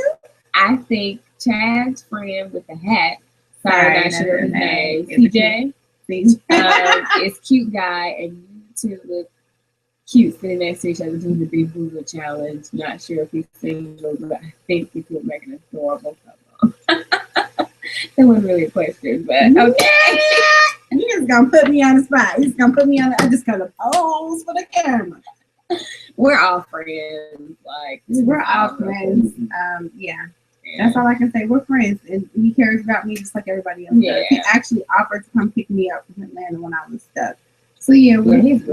I think Chad's friend with the hat. Sorry, not sure his name. CJ. Is cute guy, and you two look cute sitting next to each other doing the Big Booba challenge. Not sure if he's single, but I think he could make an adorable couple. That wasn't really a question, but okay. He's just gonna put me on the spot. He's gonna put me on. I just gotta pose for the camera. We're all friends. Like we're all friends. Yeah. That's all I can say. We're friends, and he cares about me just like everybody else does. He actually offered to come pick me up from Atlanta when I was stuck. So yeah, we're friends.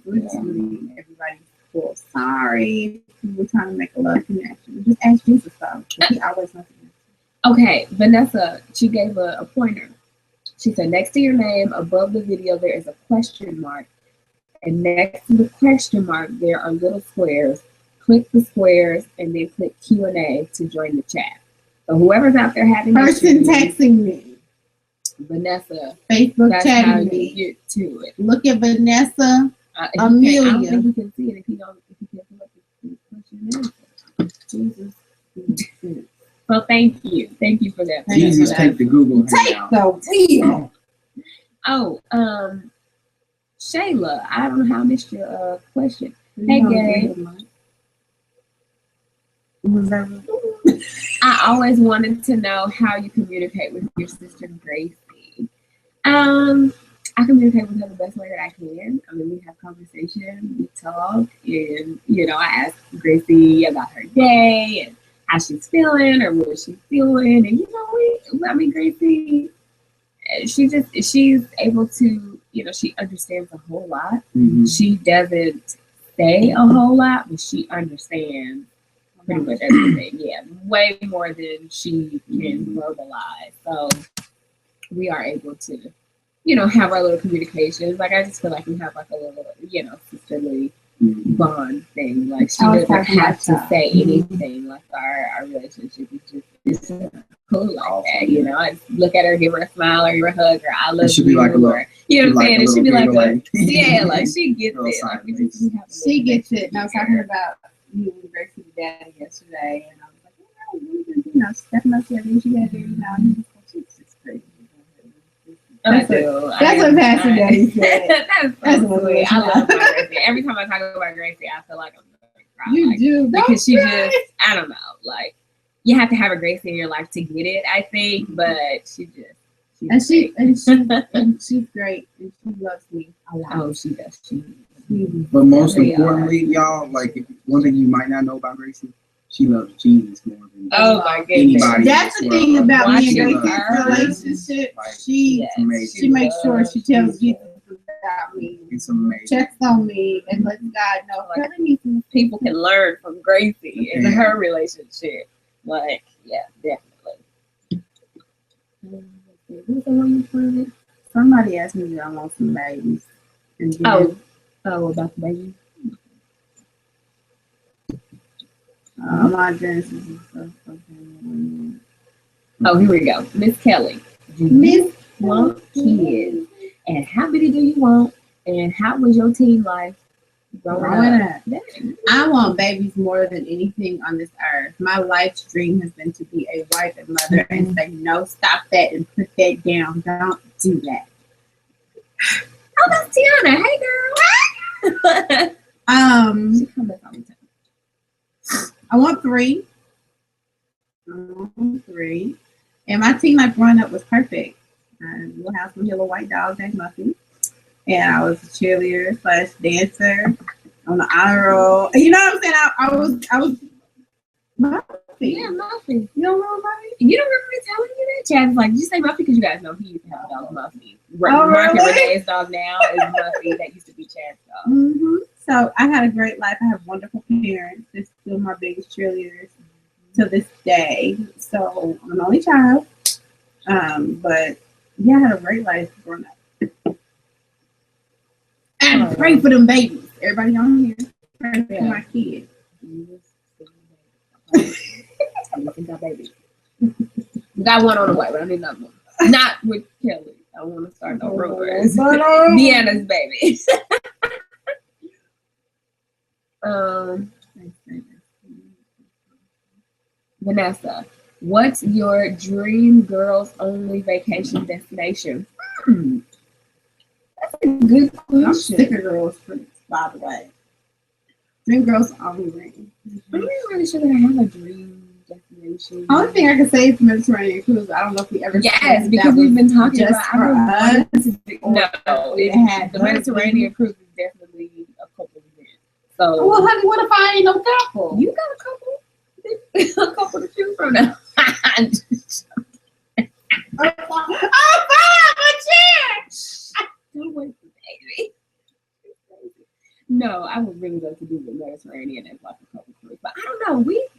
We're just really everybody's cool. Sorry, we were trying to make a love connection. Just ask Jesus stuff. He always wants to. Okay, Vanessa, she gave a pointer. She said, next to your name, above the video, there is a question mark, and next to the question mark, there are little squares. Click the squares and then click Q&A to join the chat. So whoever's out there having person texting me, Vanessa, Facebook chatting me, get to it. Look at Vanessa Amelia. I don't think you can see it if you can't come up with the question. Jesus. Well, thank you for that. Jesus, take the Google. Take the wheel. Oh, Shayla, I don't know how I missed your question. Hey, Gabe. I always wanted to know how you communicate with your sister Gracie. I communicate with her the best way that I can. I mean, we have conversation, we talk, and I ask Gracie about her day and how she's feeling or what she's feeling, and Gracie, she's able to, she understands a whole lot. Mm-hmm. She doesn't say a whole lot, but she understands pretty much everything. Yeah, way more than she can verbalize. So we are able to, have our little communications. Like I just feel like we have like a little, sisterly bond thing. Like she doesn't have to say anything. Like our relationship is just cool like that. I just look at her, give her a smile or give her a hug or I love you. Like or, you know what I'm saying? It should be like like she gets it. Like she gets it. And I was talking about you and Gracie daddy yesterday, and I was like, stepping up together, she got there, she's just crazy. That's what Pastor Daddy said. That's so sweet. I love my Gracie. Every time I talk about Gracie, I feel like I'm cry. You like, do. because she Don't just, I don't know, like you have to have a Gracie in your life to get it, I think, but she's she's great. and she's great and she loves me a lot. Oh, she does. But most They importantly, y'all, like one thing you might not know about Gracie, she loves Jesus more than Oh my goodness. anybody. That's the thing about me and Watching Gracie's her. relationship. Like, She Yes, amazing. she makes sure she tells Jesus about me, It's amazing. checks on me, and lets God know. Like, Kelly needs some people can learn from Gracie and Yeah. her relationship. Like, yeah, definitely. Who's the one you put? Somebody asked me if I want some babies. And then, About the baby. my Genesis and stuff. Okay. Oh, here we go. Miss Kelly. Do you Miss want kids? And how many do you want? And how was your teen life growing up? Dang. I want babies more than anything on this earth. My life's dream has been to be a wife and mother and say, no, stop that and put that down. Don't do that. Oh, that's Tiana. Hey, girl. She come back all the time. I want three. I want three. And my teen life growing up was perfect. Little house with little white dogs named Muffy. And I was a cheerleader / dancer on the honor roll. You know what I'm saying? I was Muffy. Yeah, Muffy. You don't know Muffy? You don't remember me telling you that? Chad's like, did you say Muffy? Because you guys know he used to have a dog, Muffy. Oh, Mark and really? Renee's dog now is Muffy. That used to be Chad's dog. Mm-hmm. So I had a great life. I have wonderful parents. They're still my biggest cheerleaders to this day. So I'm an only child. But yeah, I had a great life growing up. And pray for them babies. Everybody on here, pray for my kids. We got one on the way, but I need another one. Not with Kelly. I don't want to start no rumors. Deanna's baby. Vanessa, what's your dream girls only vacation destination? That's a good I'm question. sick of girls trips, by the way. Dream girls only. I'm not really sure that I have a dream destination. Only thing I can say is the Mediterranean cruise. I don't know if we ever. Yes, said because that we've was been talking just about. for I us. No, We had the Mediterranean cruise is definitely a couple event. So, Well, honey, what if I ain't no couple? you got a couple, a couple to choose from now. Oh, fine, chair. Don't wait for baby. No, I would really love to do the Mediterranean as like a couple cruise, but I don't know. We've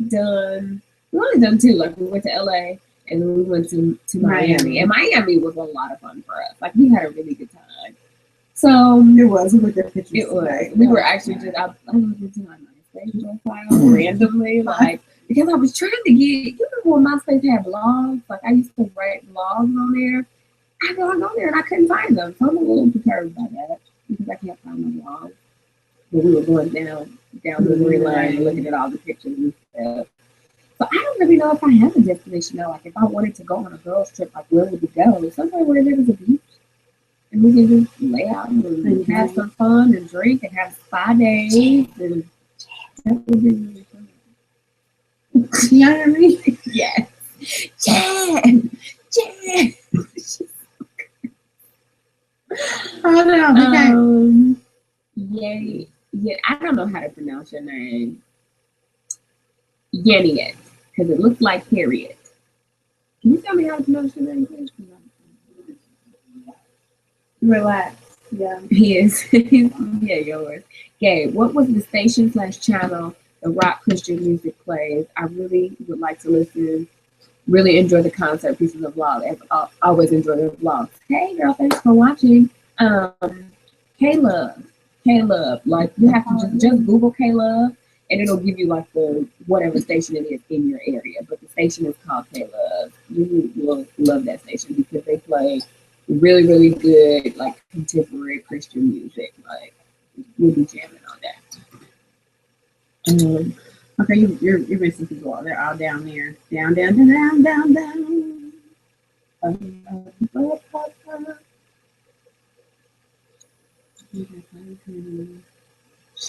only done two. Like we went to LA and then we went to Miami, and Miami was a lot of fun for us. Like we had a really good time. So It was. We looked at pictures. it was. today. We were actually just I was into my MySpace profile randomly, like because I was trying to get. You remember when MySpace had blogs? Like I used to write blogs on there. I got on there and I couldn't find them, so I'm a little perturbed by that because I can't find my blogs. But we were going down memory lane and looking at all the pictures and stuff. So I don't really know if I have a destination though. Like if I wanted to go on a girls trip, like where would we go? Somewhere where there was a beach. And we can just lay out and have some fun and drink and have spa days and that would be really fun. You know what I mean? Yes. Jan! Hold on. Yeah, I don't know how to pronounce your name. Yeniet, because it looks like Harriet. Can you tell me how to pronounce your name, please? Relax. Yeah. He is. Yeah, yours. Gabe, what was the station / channel the rock Christian music plays? I really would like to listen. Really enjoy the concert pieces of vlog. I always enjoy the vlogs. Hey, girl, thanks for watching. K-Love. Like, you have to just Google K-Love, and it'll give you, like, the whatever station it is in your area. But the station is called K-Love. You will love that station because they play really, really good, like, contemporary Christian music. Like, you'll be jamming on that. Okay, you're missing people. They're all down there. Down.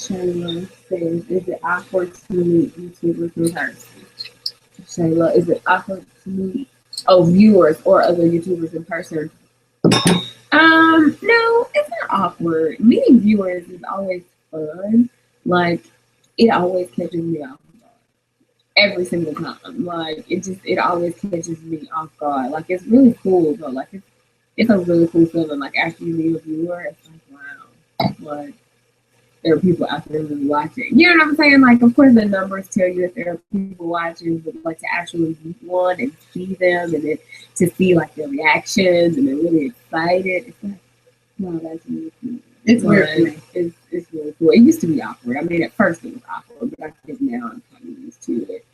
Shayla says, is it awkward to meet YouTubers in person? Shayla, is it awkward to meet viewers or other YouTubers in person? No, it's not awkward. Meeting viewers is always fun. Like, it always catches me off guard. Every single time. Like, it always catches me off guard. Like, it's really cool, though. Like, it's a really cool feeling. Like, after you meet a viewer, it's like, wow. Like, there are people out there really watching. You know what I'm saying? Like, of course, the numbers tell you that there are people watching, but like to actually meet one and see them, and then to see like their reactions, and they're really excited. It's like, no, that's really cool. It's weird for me. It's really cool. It used to be awkward. I mean, at first it was awkward, but I think now I'm kind of used to it.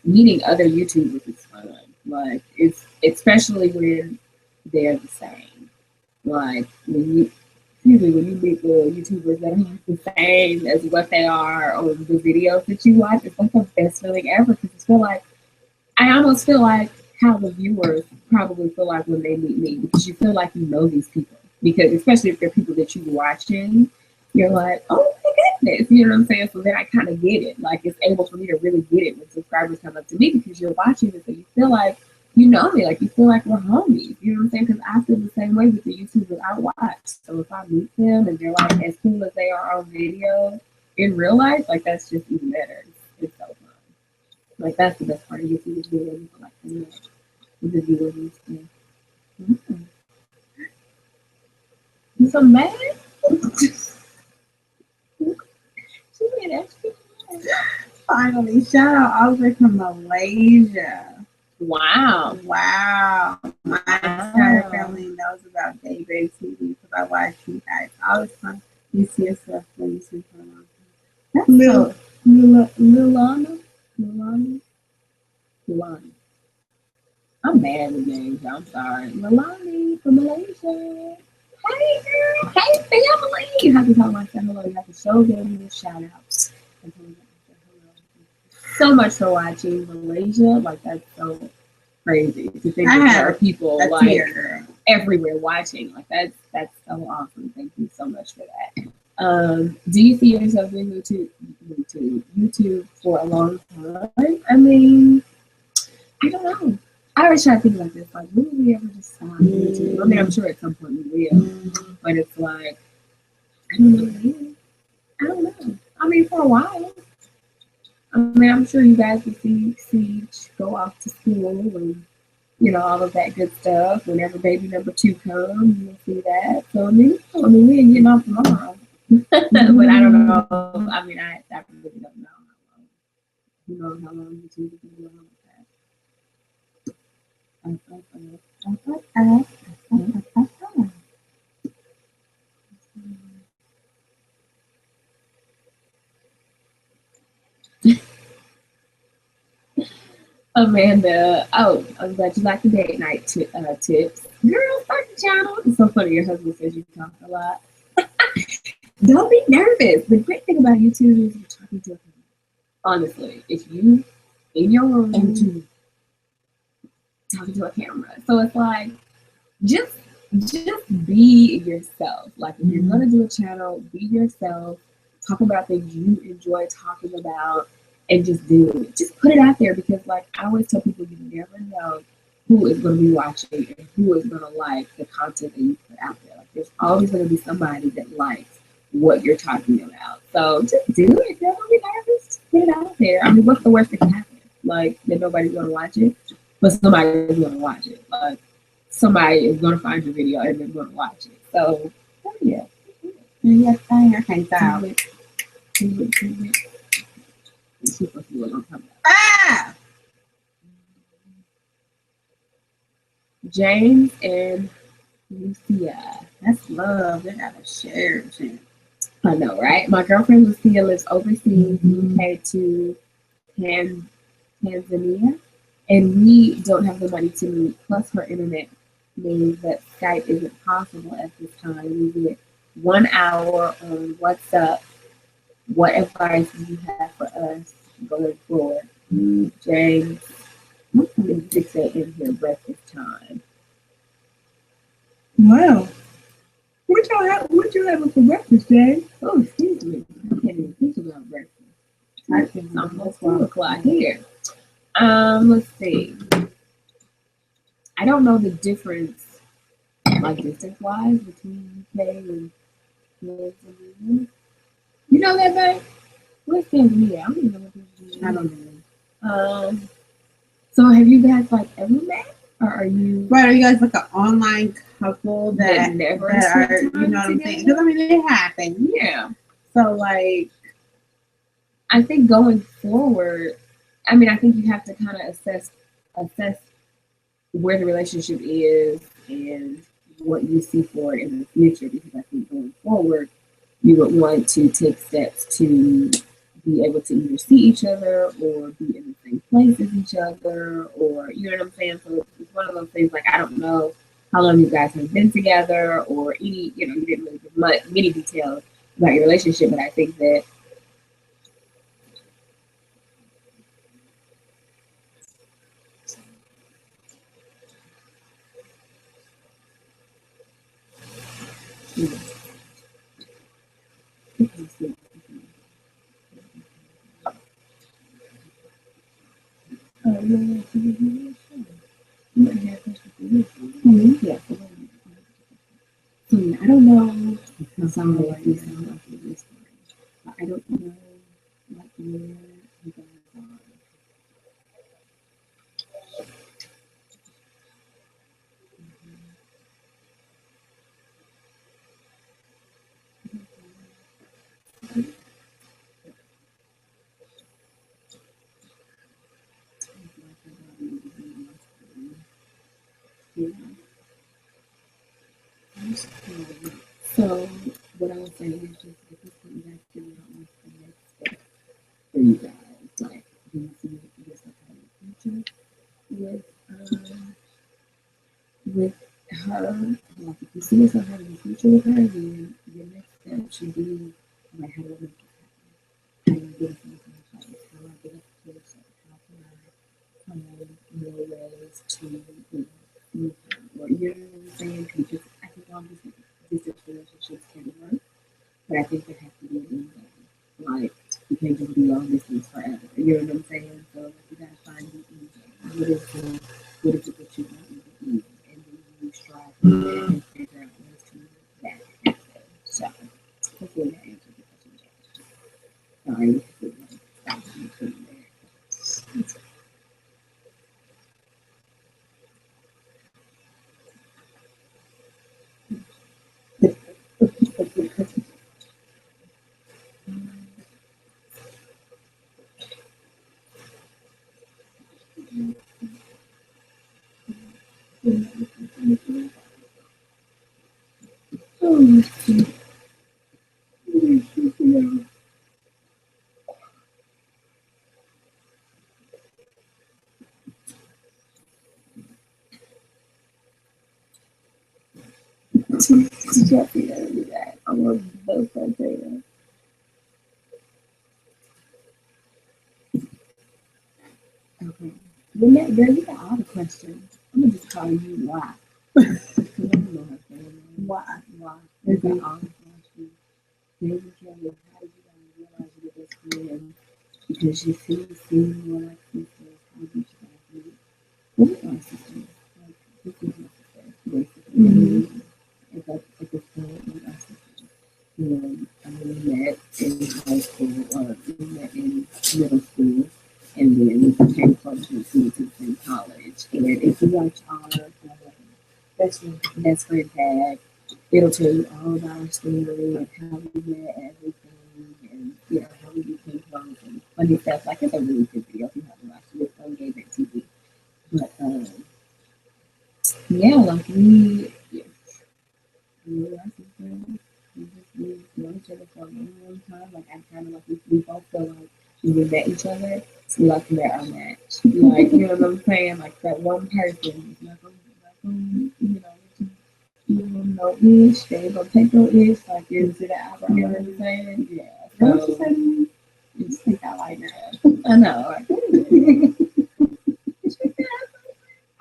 Meeting other YouTubers is fun. Like, it's especially when they're the same. Like when you meet the YouTubers that are like the same as what they are or the videos that you watch, it's like the best feeling ever, because I almost feel like how the viewers probably feel like when they meet me, because you feel like you know these people. Because especially if they're people that you're watching, you're like, oh my goodness, you know what I'm saying? So then I kind of get it. Like, it's able for me to really get it when subscribers come up to me, because you're watching it, so you feel like you know me, like you feel like we're homies, you know what I'm saying? Because I feel the same way with the YouTubers I watch. So if I meet them and they're like as cool as they are on video in real life, like that's just even better. It's so fun. Like, that's the best part of YouTube is being able to like connect with the viewers and stuff. Mm-hmm. You so mad? She made extra mad. Finally, shout out Albert from Malaysia. Wow. My entire family knows about Gabe Fix because I watch you guys all the time. You see yourself when you see her. That's Lilani. I'm mad with names. I'm sorry. Lilani from Malaysia. Hey girl. Hey family. You have to tell them I said hello. You have to show them this shout out. So much for watching Malaysia. Like, that's so crazy to think that there are people like everywhere watching. Like, that's so awesome. Thank you so much for that. Do you see yourself doing YouTube for a long time? I mean, I don't know. I always try to think like this, like, will we ever just stop YouTube? I mean, I'm sure at some point we will, but it's like, I don't know. I mean, for a while. I mean, I'm sure you guys will see go off to school and, you know, all of that good stuff. Whenever baby number 2 comes, you'll see that. So, I mean, we ain't getting off tomorrow. But I don't know. I mean, I really don't know how long. Who knows how long YouTube is going to go on with that. Amanda, I'm glad you like the date night tips. Girl, start the channel. It's so funny. Your husband says you talk a lot. Don't be nervous. The great thing about YouTube is you're talking to a camera. Honestly, if you in your room talking to a camera, so it's like just be yourself. Like, if you're gonna do a channel, be yourself. Talk about things you enjoy talking about. And just do it. Just put it out there, because, like, I always tell people, you never know who is going to be watching and who is going to like the content that you put out there. Like, there's always going to be somebody that likes what you're talking about. So just do it. Don't be nervous. Just put it out there. I mean, what's the worst that can happen? Like, that nobody's going to watch it, but somebody is going to watch it. Like, somebody is going to find your video and they're going to watch it. So, yeah. Yes, I can't stop. James and Lucia. That's love. They gotta share. I know, right? My girlfriend Lucia lives overseas, UK to Tanzania, and we don't have the money to meet. Plus, her internet means that Skype isn't possible at this time. We get 1 hour on WhatsApp. What advice do you have for us going forward? James, it's 6 a.m. here, breakfast time. Wow. What you having for breakfast, James? Oh, excuse me. can't even think about breakfast. It's almost 2 o'clock here. Let's see. I don't know the difference, like distance-wise, between UK and Tanzania. You know that, babe? Where's Tanzania? I don't even know what Tanzania is. I don't know. So have you guys like ever met, or are you? Right, are you guys like an online couple That that never are, spent you know what time I'm saying? together? Because I mean, it happens. Yeah. So like, I think going forward, I mean, I think you have to kind of assess where the relationship is and what you see for it in the future. Because I think going forward, you would want to take steps to be able to either see each other or be in the same place as each other, or you know what I'm saying. So it's one of those things. Like I don't know how long you guys have been together, or any, you know, you didn't really give many details about your relationship, but I think that. Yeah. I don't know. I'm sorry if you sound like you're whispering. I don't know what where you guys are. So what I was saying is just at this point you guys figure out what's the next step for you guys. Like do you see yourself having a future with her? Like if you see yourself having a future with her, then your next step should be like how do I make this happen? How do I get us into the place? How do I get us closer? How can I find more ways to, you know, move her? Or you know what I'm saying? Because I think all distance relationships can work, but I think there has to be an end game. Like you can't just be long distance forever. You know what I'm saying? So like, you gotta find the end game. What is it that you want in the end? And then you strive for that and figure out ways to make that happen. So hopefully that answers the question. Sorry, we could like stop you putting there. Jeffrey doesn't do that. I love both of them. Okay. Well, girl, you got all the questions. I'm gonna just call you why. Because I don't know her family. Why? You got all the questions. Maybe Kelly, how did you guys realize you were best friends? Because you seem more like sisters. How did you guys meet? We are sisters. Like, this is my sister, basically. At this point, we are sisters. You know, we met in high school, or we met in middle school, and then we became close to the same college. And if you watch our best friend tag, it'll tell you all about our story and how we met, everything, and you know how we became close and funny stuff. Like it's a really good video if you haven't watched it. It's on Gabe TV. But yeah, like we are sisters. We've known each other for a long, long time. Like I kind of like we both feel like we met each other. So we like met our match. Like you know what I'm saying? Like that one person is not gonna you know ish. They ain't gonna take no ish. Like into the hour. You know what I'm saying? Yeah. So, what you say to me? You just think I like that. I know.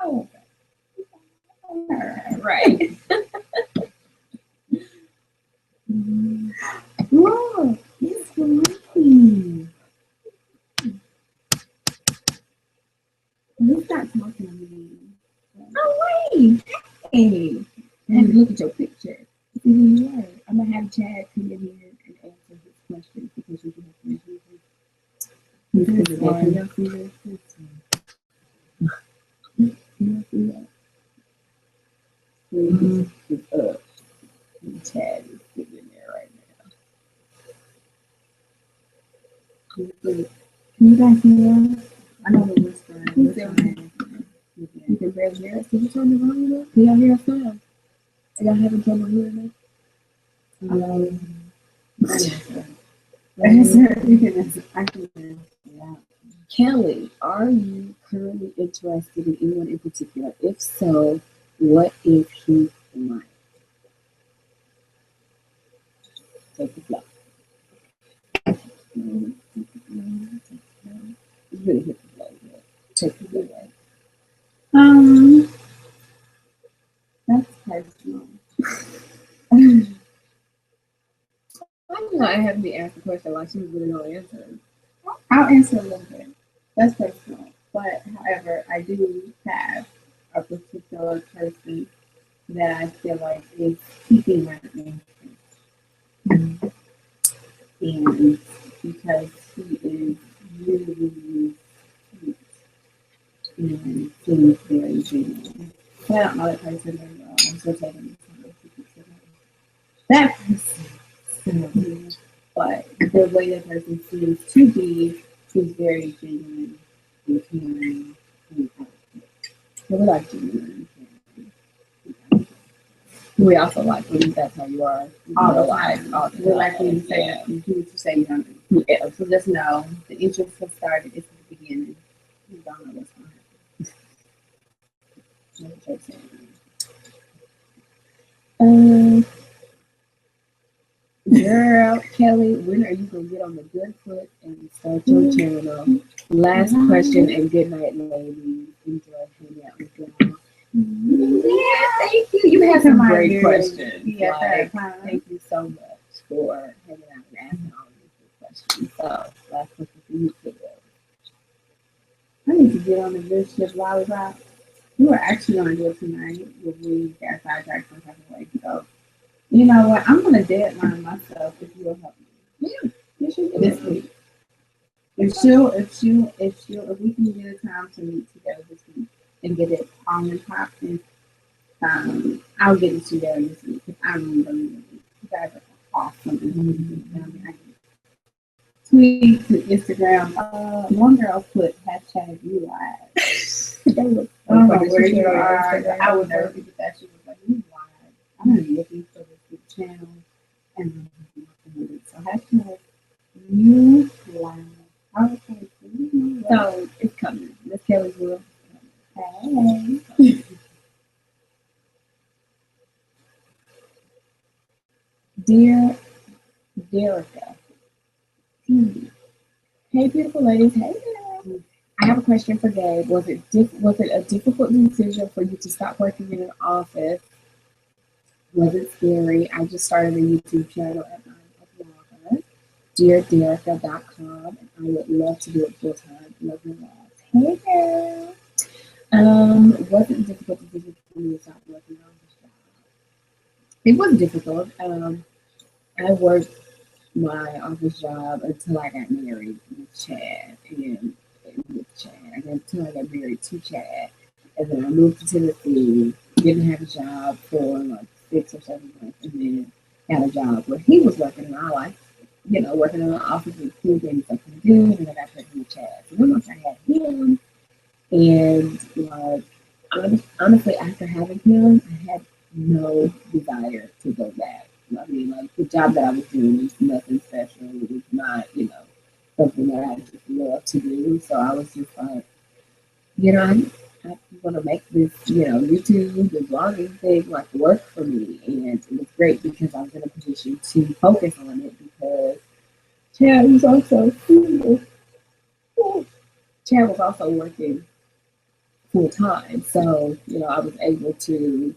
Oh, right. Whoa, yes, Right. And look at your picture. See who you are. I'm gonna have Chad come in here and answer his questions because you can have to This one. Can y'all see this? Can y'all see that? It's up. And Chad is sitting in there right now. Can you guys see that? I know the whispering. Who's doing You can barely hear us. Did you turn the volume up? Can y'all hear us now? Are y'all having trouble hearing us? Kelly, are you currently interested in anyone in particular? If so, what is he like? Take the flow. It's really hit the flow. Take the flow. That's personal. I know I haven't been asked the question like she was really gonna answer. I'll answer a little bit. That's personal. But however, I do have a particular person that I feel like is keeping my interest. And because he is really, really sweet and seems very genuine. But I don't know that person very well. I'm still taking this time to keep it together. That person, so, but the way that person seems to be, is very genuine and caring and We like genuine. We also like when that's how you are all the life. time. All the We like time. when you say Yeah. you do what you say you're gonna do. Yeah, so just know the interest has started. It's the beginning. You don't know what's gonna happen. That's what I'm saying. Girl, Kelly, when are you gonna get on the good foot and start your channel? Last question and good night, ladies. Enjoy hanging out with y'all. Yeah, thank you. You have some great questions. Yeah, Thank you so much for hanging out and asking all these good questions. So, last question for you, Kelly. I need to get on the good ship lollipop. We were actually gonna do it tonight, but we got sidetracked some type of way. So, you know what? I'm gonna deadline myself if you'll help me. Yeah, you should do This it. week. If we can get a time to meet together this week and get it on and popping, I'll get it together this week because I'm really, you guys are awesome. I tweet to Instagram. One girl put hashtag you live. I don't know where you are. I would never forget that. She was like, you live. I'm looking for this good channel and I'm looking for it. So hashtag you live. I was like, So, it's coming. Miss Kelly's world. hey. Dear Derica. Hey, beautiful ladies. Hey, there. I have a question for Gabe. Was it a difficult decision for you to stop working in an office? Was it scary? I just started a YouTube channel at my dearderica.com, and I would love to do it full time. Love your vlogs. Hey, girl. Was it a difficult decision for me to stop working on this job? It was difficult. I worked my office job until I got married with Chad until I got married to Chad. And then I moved to Tennessee, didn't have a job for like 6 or 7 months, and then got a job where he was working, and I liked, working in the office was cool, gave me something to do, and then I got pregnant with Chad. So then once I had him, and like honestly, after having him, I had no desire to go back. I mean, like the job that I was doing was nothing special. It was not, something that I just love to do. So I was just like, I want to make this, YouTube and vlogging thing like work for me. And it was great because I was in a position to focus on it because Chad was also, Chad was also working full time. So, I was able to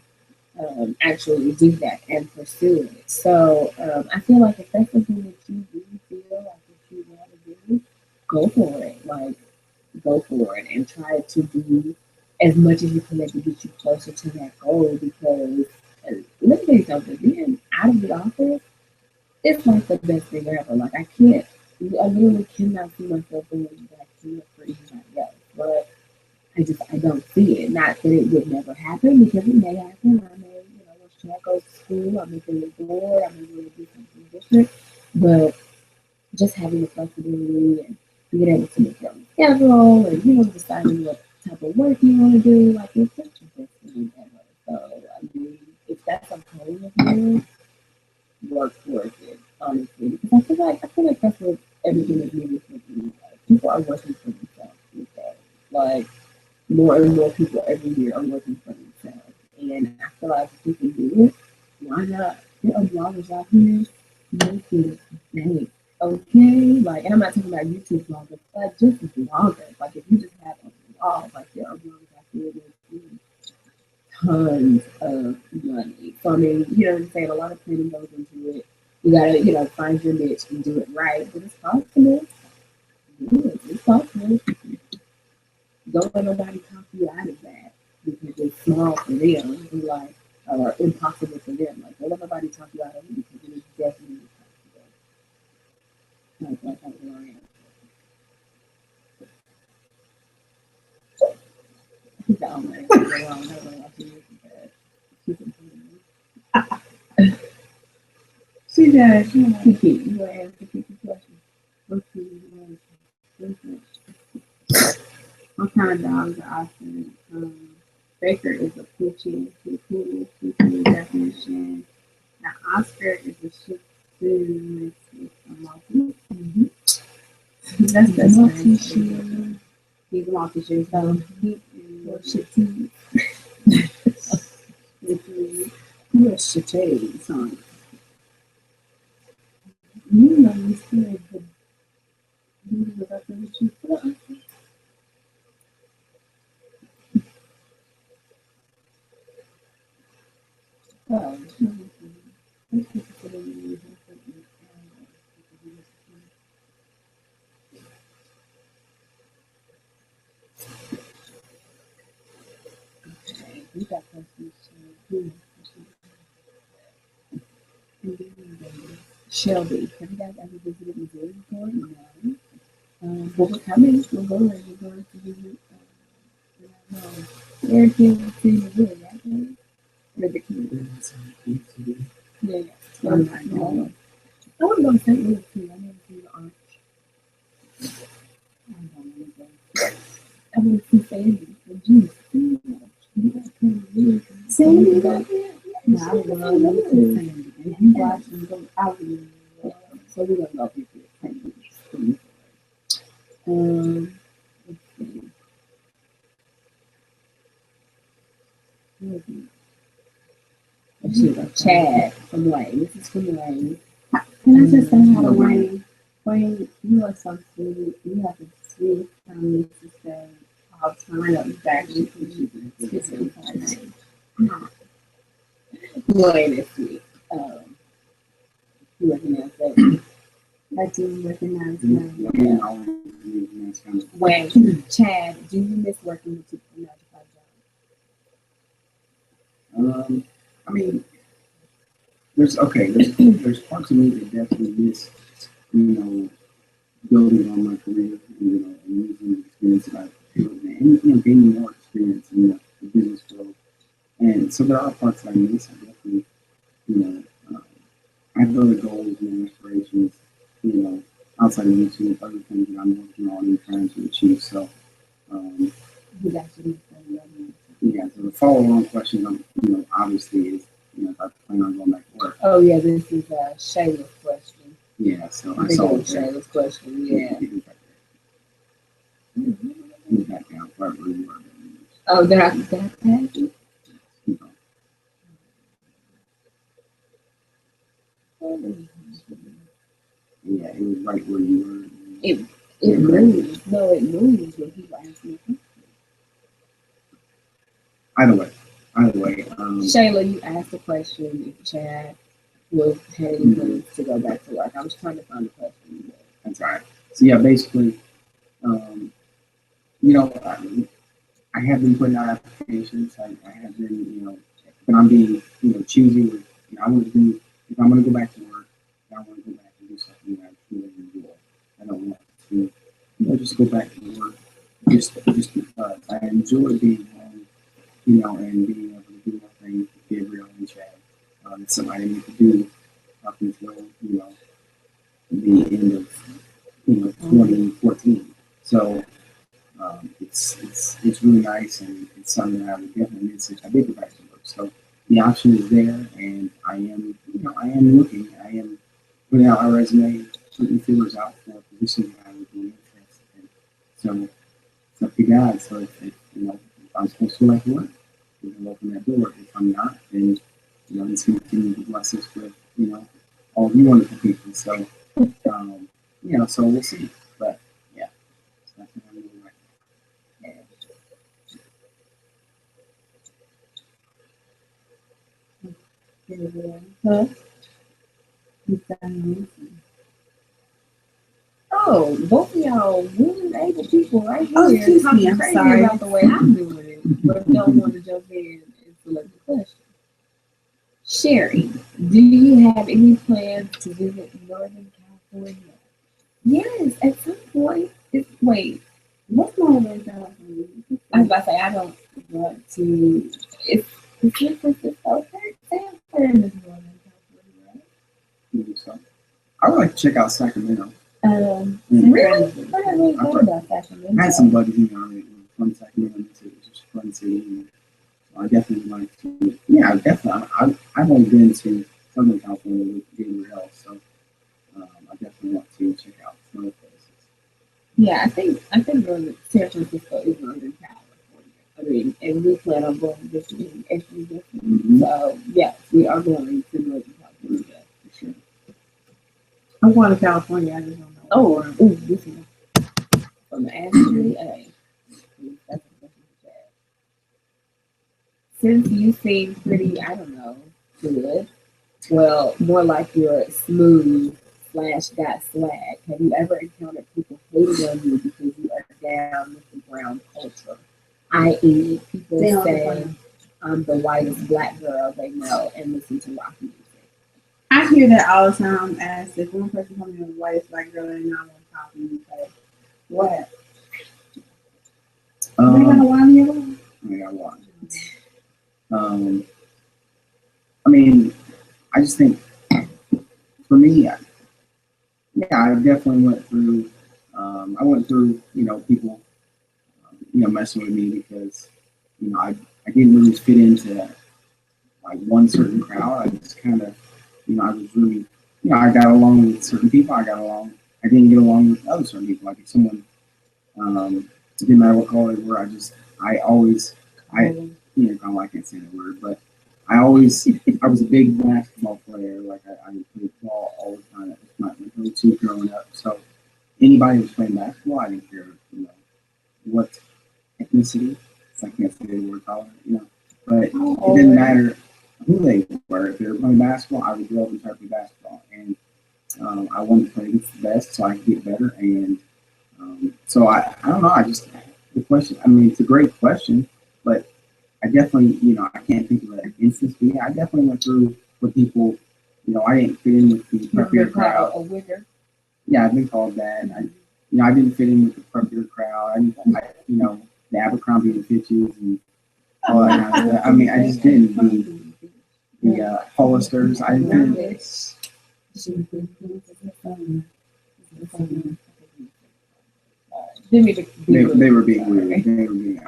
actually do that and pursue it. So I feel like if that's something that you really feel like that you want to do, go for it. Like, go for it and try to do as much as you can to get you closer to that goal. Because let me tell you something, being out of the office, it's like the best thing ever. Like I literally cannot see myself doing what I can't for anybody else. But I don't see it. Not that it would never happen, because it may happen. I may, once Chad goes to school, I may feel bored, I may want to do something different. But just having the flexibility and being able to make your own schedule and, deciding what type of work you want to do, like it's such a best thing ever. So, I mean, if that's okay with you, work towards it, honestly. Because I feel like that's what everything is needed for people. Like, people are working for themselves these days. Like, more and more people every year are working for themselves. And I feel like if you can do it, why not? There are bloggers out here making bank. Okay? Like, and I'm not talking about YouTube bloggers, but just bloggers. Like, if you just have a blog, like, there are bloggers out there making tons of money. So, I mean, you know what I'm saying? A lot of planning goes into it. You gotta, find your niche and do it right. But it's possible. Yeah, it's possible. Don't let nobody talk you out of that, because it's small for them, or impossible for them. Like, don't let nobody talk you out of it, because it is definitely possible. Like I was lying. I think I'm like, I don't know what to do with that. Keep it moving. She does. She wants to keep. You want to ask the people question? What kind of dogs are Austin? Baker is a Poochie, Poochie definition. Now, Oscar is a Shih Tzu with a Maltese. That's the Maltese. He's a Maltese, so he is Shih Tzu. You're a Shih Tzu, son. You know, you still the Oh, we got questions. Shelby, have you guys ever visited Missouri before? No. But we're coming. We're going to visit. Airfield to Missouri, right? Or the community. Yeah, yeah. I want to go to St. Louis too. I never seen the arch. I want to see Sandy. The juice. Sandy, no, I would love to see Sandy. And you watch and go out there. So we're going to go visit St. Louis. Let's see. Chad from Wayne. This is from Wayne. Can I just say hi to Wayne? Wayne, you are so sweet. You have a sweet family to say all the time. I know exactly who you are. Wayne is sweet. You recognize that? I do recognize that. Wayne, Chad, do you miss working with people in 9 to 5 jobs? I mean, there's parts of me that definitely miss, building on my career, and using the experience that I've built, and gaining more experience in the business world. And so there are parts that I miss. I definitely, I have other goals and aspirations, outside of YouTube, other things that I'm working on and trying to achieve. So, yeah, so the follow-on question, obviously is, if I plan on going back to work. Oh, yeah, this is Shayla's question. Yeah, so I saw Shayla's question, yeah. Back down, wherever you are. Oh, did I pass it? Yeah, it was right where you were. It moves. No, it moves when people ask me. Either way. Shayla, you asked the question if Chad was had any plans to go back to work. I was trying to find the question. That's right. So yeah, basically, I have been putting out applications. I have been, but I'm being, choosy with, I want to do, if I'm going to go back to work, I want to go back and do something that I truly enjoy. I don't want to, just go back to work just because I enjoy being home, and being able to do my thing with Gabriel and Chad. It's something I need to do up until, the end of, 2014. So, it's really nice, and it's something that I would definitely miss if I did go back to work. So the option is there, and I am, I am looking. I am putting out my resume, putting feelers out for positions that I would be interested in. So it's up to God. So if I'm supposed to like work, He'll open that door. If I'm not, then He's going to continue to bless us with all of you wonderful people. So so we'll see. But yeah, that's what I'm doing right Huh? Oh, both of y'all women able people right here. Oh, excuse me, I'm crazy sorry. about the way I'm doing it, but don't want to jump in and select the question. Sherry, do you have any plans to visit Northern California? Yes, at some point. Wait, what's Northern California? I was about to say I don't want to. It's San Francisco. San Fran is Northern California, right? now. So I would like to check out Sacramento. Really? I haven't really thought about Sacramento. I had some buddies, from Sacramento. It was just a fun city. And I definitely like to. Yeah, definitely. I've only been to Southern California with Gabriel, so I definitely want to check out some other places. Yeah, I think San Francisco is Northern California. I mean, and we plan on going visiting every different. So yes, we are going to Northern California for sure. I'm going to California. I just don't know. Oh, this is from Ashley A. That's a question for Chad. Since you seem pretty, I don't know, good. Well, more like you're smooth / got swag. Have you ever encountered people hating on you because you are down with the brown culture? I.e., people say I'm the whitest black girl they know and listen to rock music. I hear that all the time. As if one person comes in with white black girl and I want to talk to you, say, what? You got a wine here? I got one. I mean, I just think for me, I definitely went through. I went through, people, messing with me because, I didn't really fit into like one certain crowd. I just kind of, I was really, I got along with certain people. I didn't get along with other certain people. Like if someone, it didn't matter what color they were. I can't say the word, but I was a big basketball player. Like I played ball all the time. That was my go-to growing up. So anybody who was playing basketball, I didn't care, what ethnicity. So I can't say the word color, but it didn't matter who they were. If they were playing basketball, I would go up and try to play basketball. And I wanted to play against the best so I could get better. And so I don't know. The question, I mean, it's a great question, but I definitely, I can't think of an instance, but yeah, I definitely went through with people, I didn't fit in with the preppier crowd. A wigger. Yeah, I've been called that. I didn't fit in with the preppier crowd. The Abercrombie and Fitches and all that kind of stuff. I mean, I just didn't. The Hollisters, I didn't fit in. They were being weird. They were being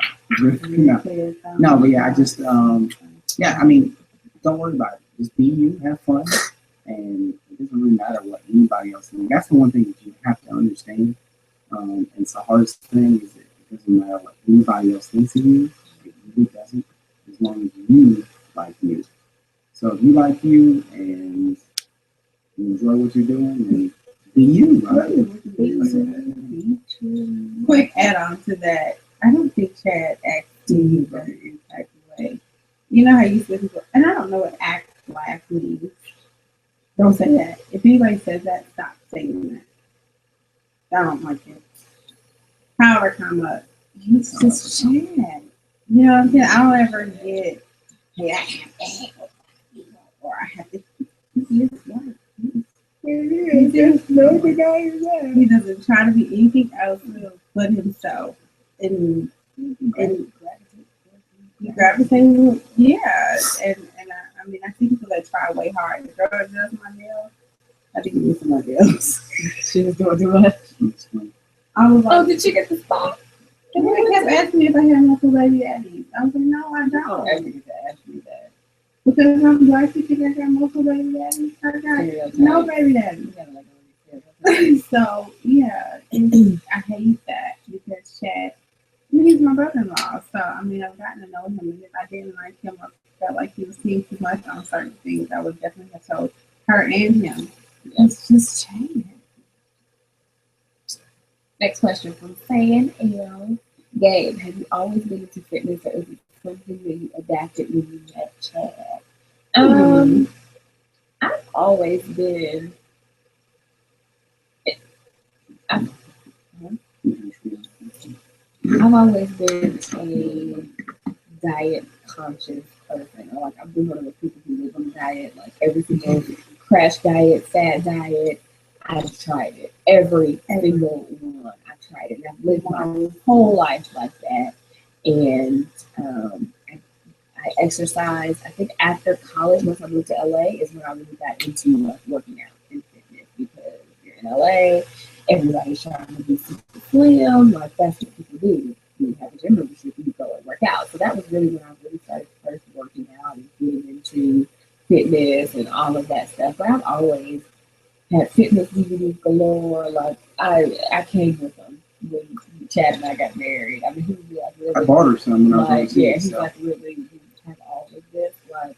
no, but yeah, I just I mean, don't worry about it. Just be you, have fun, and it doesn't really matter what anybody else thinks. That's the one thing that you have to understand. And it's the hardest thing is that it doesn't matter what anybody else thinks of you. It really doesn't, as long as you like you. So if you like you and you enjoy what you're doing, then be you. Right? Quick add on to that. I don't think Chad acts to you in any type of way. You know how you say people, and I don't know what act black means. Don't say that. If anybody says that, stop saying that. I don't like it. However, come up. He's just Chad. You know what I'm saying? I don't ever get, hey, I have that, or I have to. He just like, he just no denying that. He doesn't try to be anything else but himself, and he gravitates. Yeah, and I mean, I see people that try way hard. The girl that does my nails, I think it was somebody else. She was doing too much. I was like, Oh, did you get the spot? and they kept asking me if I had multiple baby daddies. I was like, no, I don't. Oh, I get to ask you that. Because I'm black, you think I got multiple baby daddies? I got no baby daddies. So, yeah, I hate that because Chad, he's my brother-in-law. So, I mean, I've gotten to know him. And if I didn't like him, I felt like he was seeing too much on certain things, I would definitely have told her and him. It's just changed. Next question from Fan L. Gabe, have you always been into fitness, or is it something that you adapted when you met Chad? I've always been. I've always been a diet conscious person. Like I've been one of the people who live on a diet, like every single crash diet, fat diet. I've tried it. Every single one. I've tried it. And I've lived my whole life like that. And I exercise. I think after college, once I moved to LA, is when I really got into working out and fitness, because you're in LA, everybody's trying to be super slim. Like that's what people do. You have a gym membership, you go and work out. So that was really when I really started first working out and getting into fitness and all of that stuff. But I've always had fitness DVDs galore. Like I came with them when Chad and I got married. I mean, he was like really. I bought her some when I was Like, overseas. yeah, he's like really he had all of this. Like,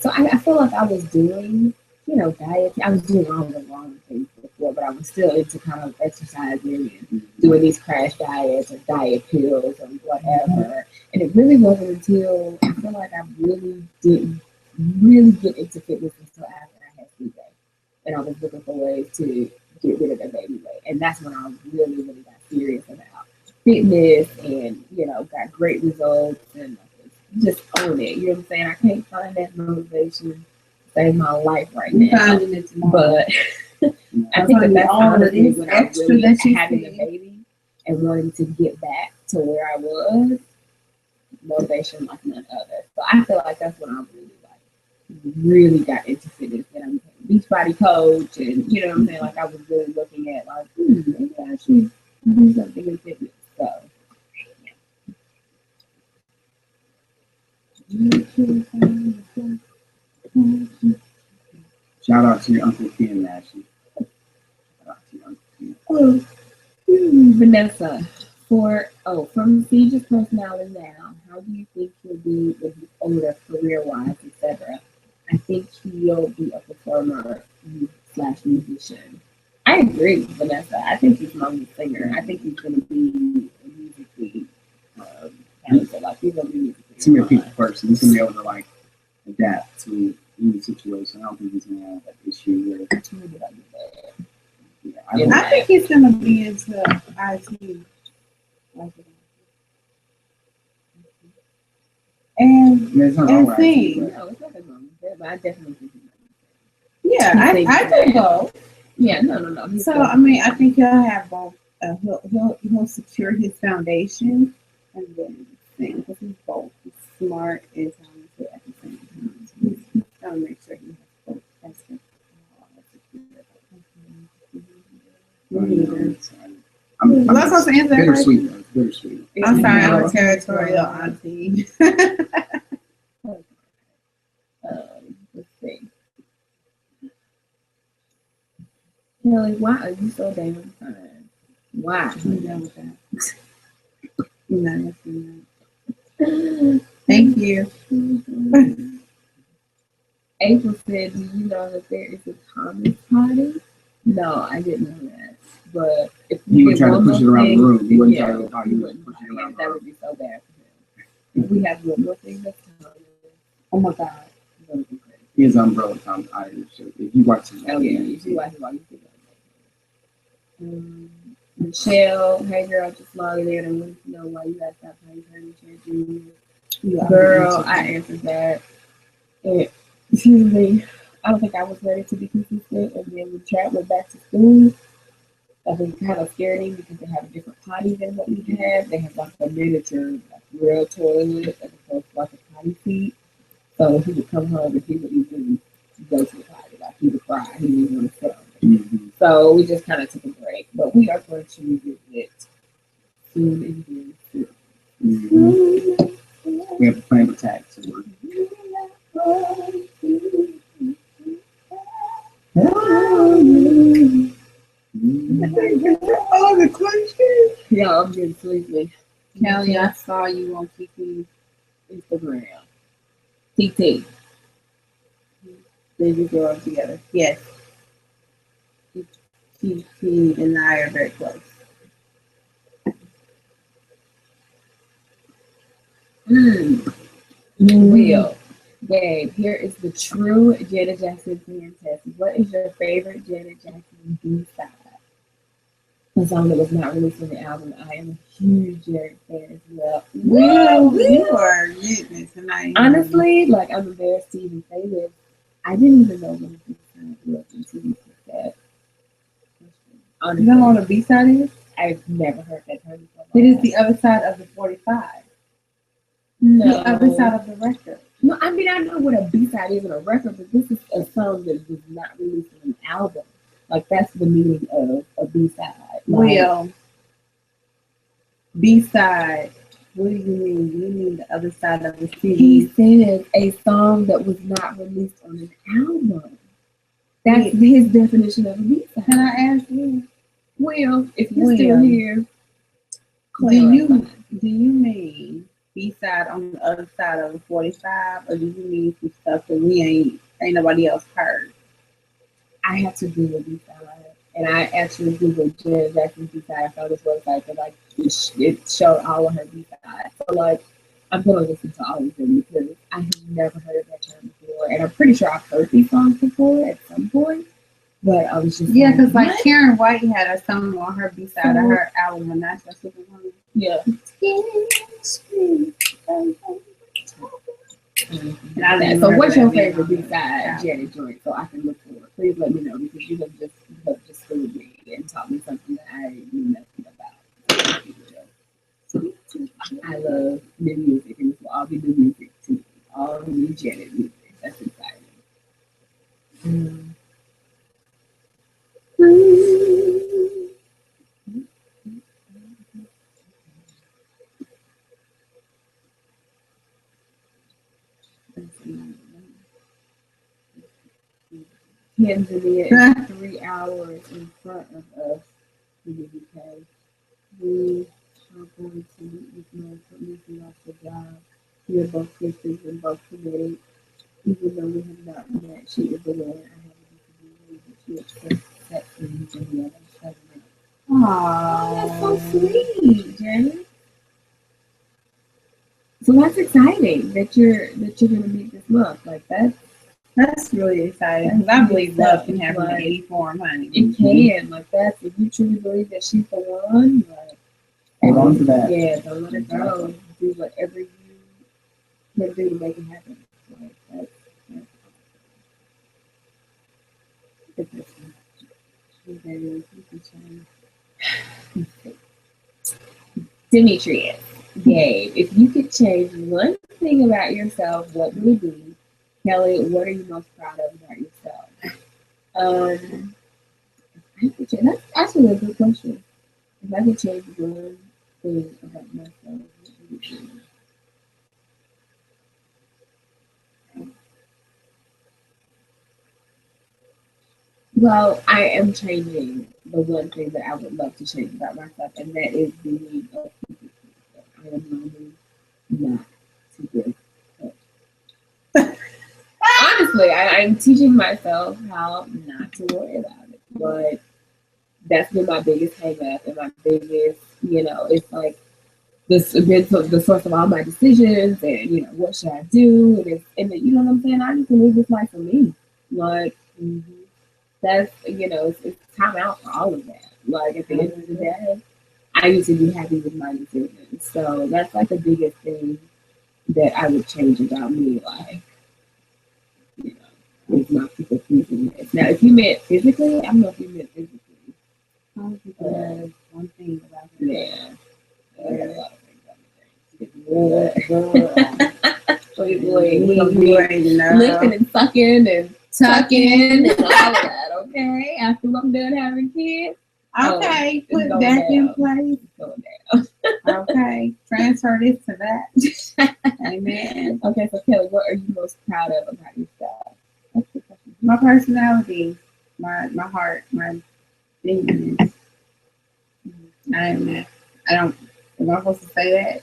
so I feel like I was doing, diet. I was doing all the wrong things before, but I was still into kind of exercising and doing these crash diets or diet pills or whatever. And it really wasn't until I feel like I really didn't really get into fitness until after I had CJ. And I was looking for ways to get rid of the baby weight. And that's when I really, really got serious about fitness and, got great results and just own it. You know what I'm saying? I can't find that motivation to save my life right now. But I think that's honestly when I really having a baby and wanting to get back to where I was, motivation like none other. So I feel like that's when I really got into fitness, and I'm a beach body coach, and you know what I'm saying. Like I was really looking at like, maybe I should do something in fitness. So, Shout out to your Uncle Ken, Ashley. Shout out to your Uncle Ken. Vanessa, from Siege's personality now, how do you think he'll be when he's older, career-wise, etc.? I think he'll be a performer / musician. I agree with Vanessa. I think he's not a singer. I think he's going to be musically talented. Like he's going to be musically. He's going to be a people person. He's going to be able to like adapt to any situation. I don't think he's going to have that issue where I think he's going to be into IT. And sing. No, it's not wrong with that, but I definitely think he's yeah, I think both. Yeah, no. So I mean, I think he'll have both. He'll secure his foundation and then sing, because he's both smart and talented at the same time. So he's gonna make sure he has both aspects. Let's also answer that question. Bittersweet. I'm sorry, I'm a territorial auntie. Let's see. Kelli, why are you so damn fine? Why? I'm done with that. No. Thank you. April said, do you know that there is a Thomas party? No, I didn't know that. But if you would try to push it around the room, you wouldn't try to push it around. That would be so bad for him. If we have one more thing that's oh my God, that would be great. His umbrella Tom Irish. So if you watch his you see why he likes it. Michelle, hey girl, just logged in and wanted to know why you guys stopped playing Tiny Chat. Yeah, Girl, I answered that. And, excuse me, I don't think I was ready to be consistent. And then when chat went back to school, I think kind of scared him because they have a different potty than what we have. They have like a miniature, like real toilet as opposed to like a potty seat. So he would come home and he would even go to the potty. Like he would cry. He didn't want to sit on it. Mm-hmm. So we just kind of took a break. But we are going to revisit soon and very soon. Mm-hmm. We have a plan of attack. So we're Oh, the question. Yeah, I'm getting sleepy. Kelly, I saw you on TT Instagram. TT. Baby girl together. Yes. TT and I are very close. Will. Gabe, here is the true Janet Jackson fan test. What is your favorite Janet Jackson B-side? The song that was not released on the album. I am a huge Janet fan as well. Well, you are getting it tonight. Honestly, like I'm embarrassed to even say this. I didn't even know what a B-side was until you put that question. Honestly, You know what a B-side is? I've never heard that term before. It is the other side of the 45. No. The other side of the record. No, I mean I know what a B-side is on a record, but this is a song that was not released on an album. Like that's the meaning of a B-side. Like, Well, B-side. What do you mean? Do you mean the other side of the he CD? said a song that was not released on an album. That's his definition of a B-side. Can I ask you? Well, if you're Well, still here, do you mean B-side on the other side of the 45, or do you mean some stuff that we ain't nobody else heard? I had to Google B-side, and I actually Googled Janet Jackson B-side. I found this website that like it showed all of her B-sides. So like I'm gonna listen to all of them because I have never heard of that term before, and I'm pretty sure I've heard these songs before at some point. But I was just Because like what? Karen White had a song on her B-side of her album, and that's a Superwoman. Yeah. And I didn't So what's your remember that favorite being B-side on Janet joint so I can look for it? Please let me know because you have just fooled me and taught me something that I knew nothing about. I love new music and this will all be new music to me. All new Janet music. That's exciting. Tanzania is 3 hours in front of us in the UK. We are going to meet with my police and lost the job. We are both Christians and both committed. Even though we have not met, she is aware I have a disability, but she accepts me and the other seven. Oh, that's so sweet, Janet. So that's exciting that you're gonna meet this month. Like That's really exciting because I believe love can happen in any form, honey. it can. Like that's if you truly believe that she's the one, like hold on to that. yeah, don't let it go. Do whatever you can do to make it happen. Like Demetrius, Gabe, if you could change one thing about yourself, what would it be? Kelly, what are you most proud of about yourself? That's actually a good question. If I could change one thing about myself, what would it be? Well, I am changing the one thing that I would love to change about myself, and that is being a people pleaser. I am learning not to give up. Honestly, I'm teaching myself how not to worry about it. But that's been my biggest hang up and my biggest, it's like this has been the source of all my decisions and, what should I do? And you know what I'm saying? I need to live this life for me. Like, that's, it's time out for all of that. Like at the end of the day, I used to be happy with my decisions. So that's like the biggest thing that I would change about me. Like, you know, it's not people pleasing. Now, if you meant physically, I don't know if you meant physically. Some people have one thing about them. Yeah. I got a lot of things. We gonna be lifting and sucking and tucking and all of that, okay? After I'm done having kids. Okay, put going that in down. place. Going down. Okay, transfer this to that. Amen. Okay, so Kelly, what are you most proud of about yourself? That's the question. My personality, my heart, my thinking. I don't. Am I supposed to say that?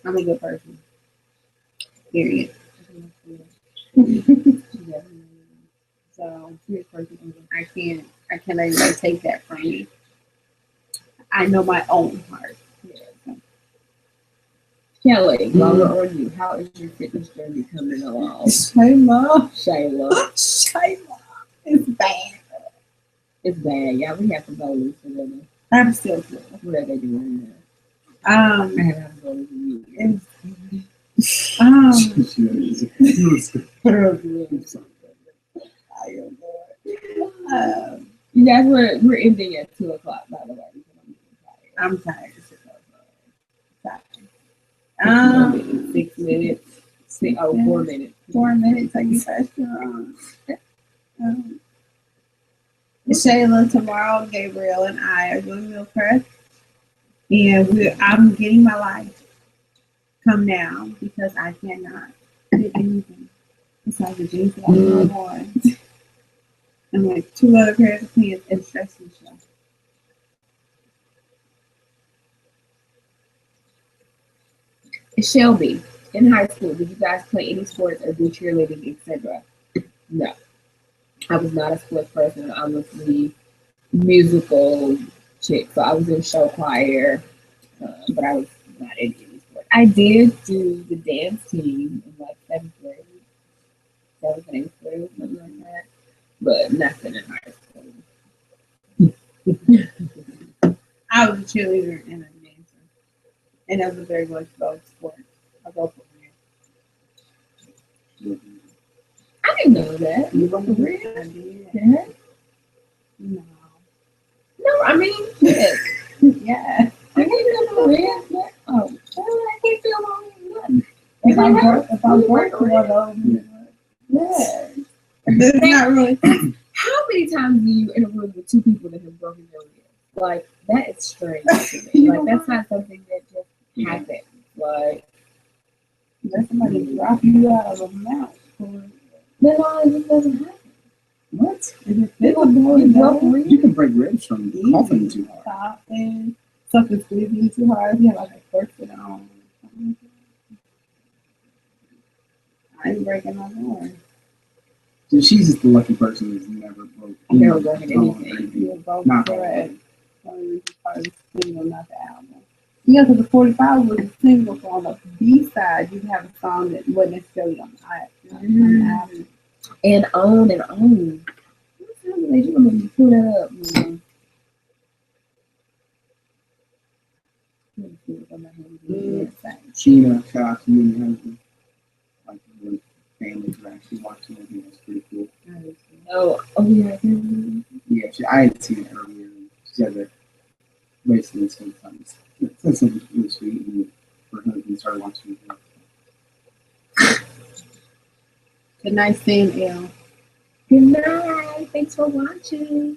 I'm a good person. Period. So I can't let anybody take that from me. I know my own heart. Yeah. Kelly, while we're on you, how is your fitness journey coming along? Shayla. It's bad. It's bad. Yeah, we have to go for them. I'm still good. What are they doing now? I haven't had to go you guys, we're ending at 2:00, by the way. I'm tired. 6 minutes. 4 minutes. 4 minutes. I guess Shayla, tomorrow, Gabriel and I are doing meal prep, and I'm getting my life come down because I cannot get anything besides the jeans that I'm on and like 2 other pairs of pants and stressing stuff. Shelby, in high school, did you guys play any sports or do cheerleading, etc.? No. I was not a sports person. I was the musical chick. So I was in show choir, but I was not in any sport. I did do the dance team in like 7th grade, 7th and 8th grade, something like that, but nothing in high school. I was a cheerleader and a dancer, and that was very much both sports. I go for it. I didn't know that. You want to read? I did. Yeah. No. No, I mean, yes. Yeah. I can't feel my hands. Oh, I can't feel my hands. If I'm working one of them, Yeah. that's not really. How many times do you in a room with 2 people that have broken their ribs? Like, that is strange to me. Like, that's not something that just happens. Like, Let somebody drop you out of a mountain. that all just doesn't happen. What? You broke a rib? You can break ribs from coughing too hard. Coughing, something squeezing too hard. You have like a person on. I ain't breaking my door. So she's just the lucky person who's never broke. Never broken anything. You're both Not correct. Part of the single, not the album. Yeah, because the 45 was a single, so on the B side, you have a song that wasn't necessarily on the album. And on and on. What time is it? You're going to pull that up. Sheena, shout out to you and your husband. Like the family who actually watching it. That's pretty cool. Oh, yeah. Yeah, I had seen it earlier. She said that basically sometimes that's something really sweet. And her husband started watching it. Good night, Sam L. Good night. Thanks for watching.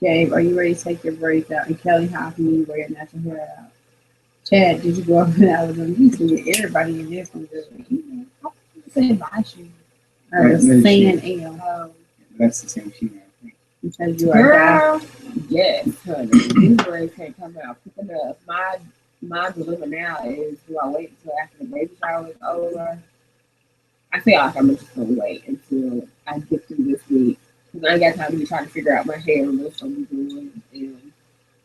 Gabe, are you ready to take your braids out? And Kelly, how can you wear your natural hair out? Chad, did you go up in Alabama? You can get everybody in this one. Say bye, shoe. Saying L. Oh, that's the same Sheena, I think. Because you are Girl, yes, honey. These braids can't come out quick enough. My dilemma now is, do I wait until after the baby shower is over? I feel like I'm just gonna wait until I get through this week, because I ain't got time to be trying to figure out my hair and what's gonna be doing. And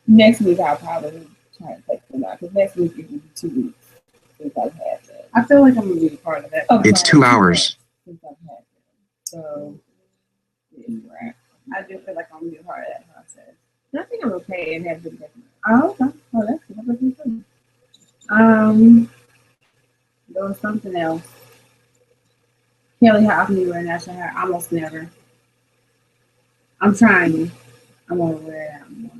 next week I'll probably try to take them out, because next week it will be 2 weeks since I've had them. I feel like I'm gonna be a part of that. It's 2 hours. Since I've had them. So this rap. I do feel like I'm gonna be a part of that process. I think I'm okay and have been different. Oh, okay. Oh, that's good. That's good. There was something else. Kelly, how often you wear natural hair? Almost never. I'm trying. I want to wear it out more.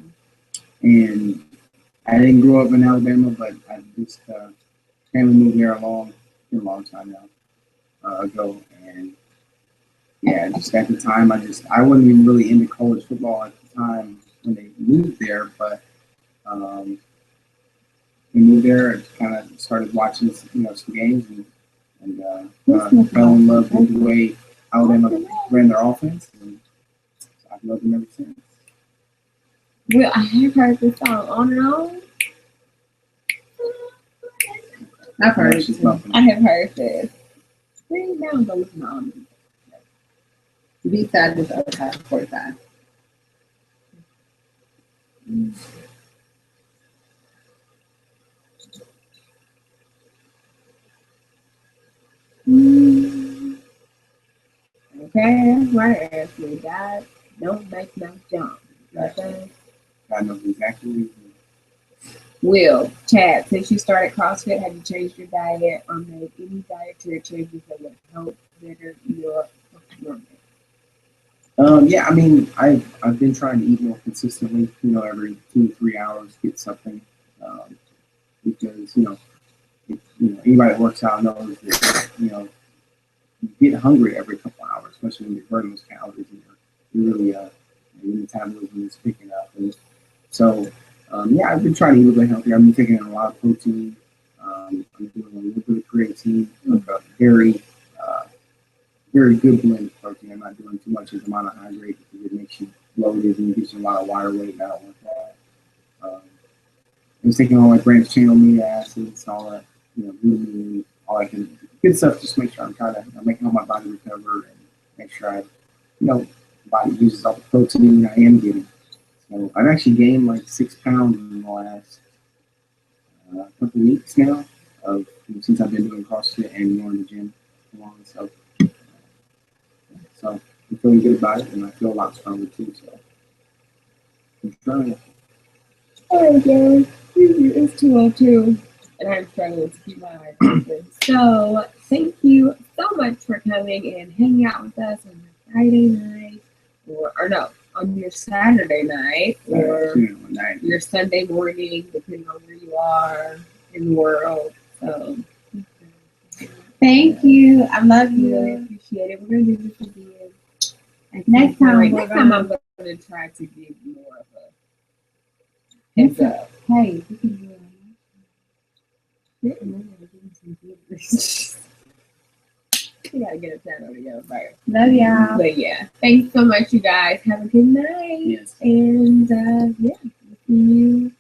And I didn't grow up in Alabama, but I just family moved here a long time now ago, and yeah, just at the time, I wasn't even really into college football at the time when they moved there, but we moved there and kind of started watching some games and fell in love with the way Alabama ran their offense, and I've loved them ever since. Well, I have heard this song on and on. I've heard it. She's bumping. I have heard this. Bring down the listen on. B-side this other side, 45. Okay, that's right, Ashley. God, don't make no jump. Okay. God knows exactly what he's doing. Will, Chad, since you started CrossFit, have you changed your diet or made any dietary changes that would help better your performance? Yeah, I mean, I've been trying to eat more consistently. Every 2 to 3 hours, get something, because anybody that works out knows that you get hungry every couple hours, especially when you're burning those calories and you're really your metabolism is picking up. And so, yeah, I've been trying to eat a little bit healthier. I've been taking in a lot of protein. I'm doing a little bit of creatine, like a very good blend of protein. I'm not doing too much of the monohydrate because it makes you bloated and gives you a lot of water weight. And I don't want that. I'm taking all my branched chain amino acids, all that, gluten, all that good stuff. Just make sure I'm trying to making all my body recover and make sure the body uses all the protein I am getting. So I've actually gained like 6 pounds in the last couple of weeks now since I've been doing CrossFit and going to the gym along. So I'm feeling good about it, and I feel a lot stronger too. So I'm trying. All right, guys. It's 2:02, and I'm struggling to keep my eyes open. So thank you so much for coming and hanging out with us on your Friday night, or no, on your Saturday night, or your Sunday morning, depending on where you are in the world. So Thank you. I love you. really appreciate it. We're gonna do this again. Next time I'm gonna try to give more of a heads up. Hey, we can do it. We gotta get a channel together first. Love y'all. But yeah, thanks so much, you guys. Have a good night. Yes. And yeah, see you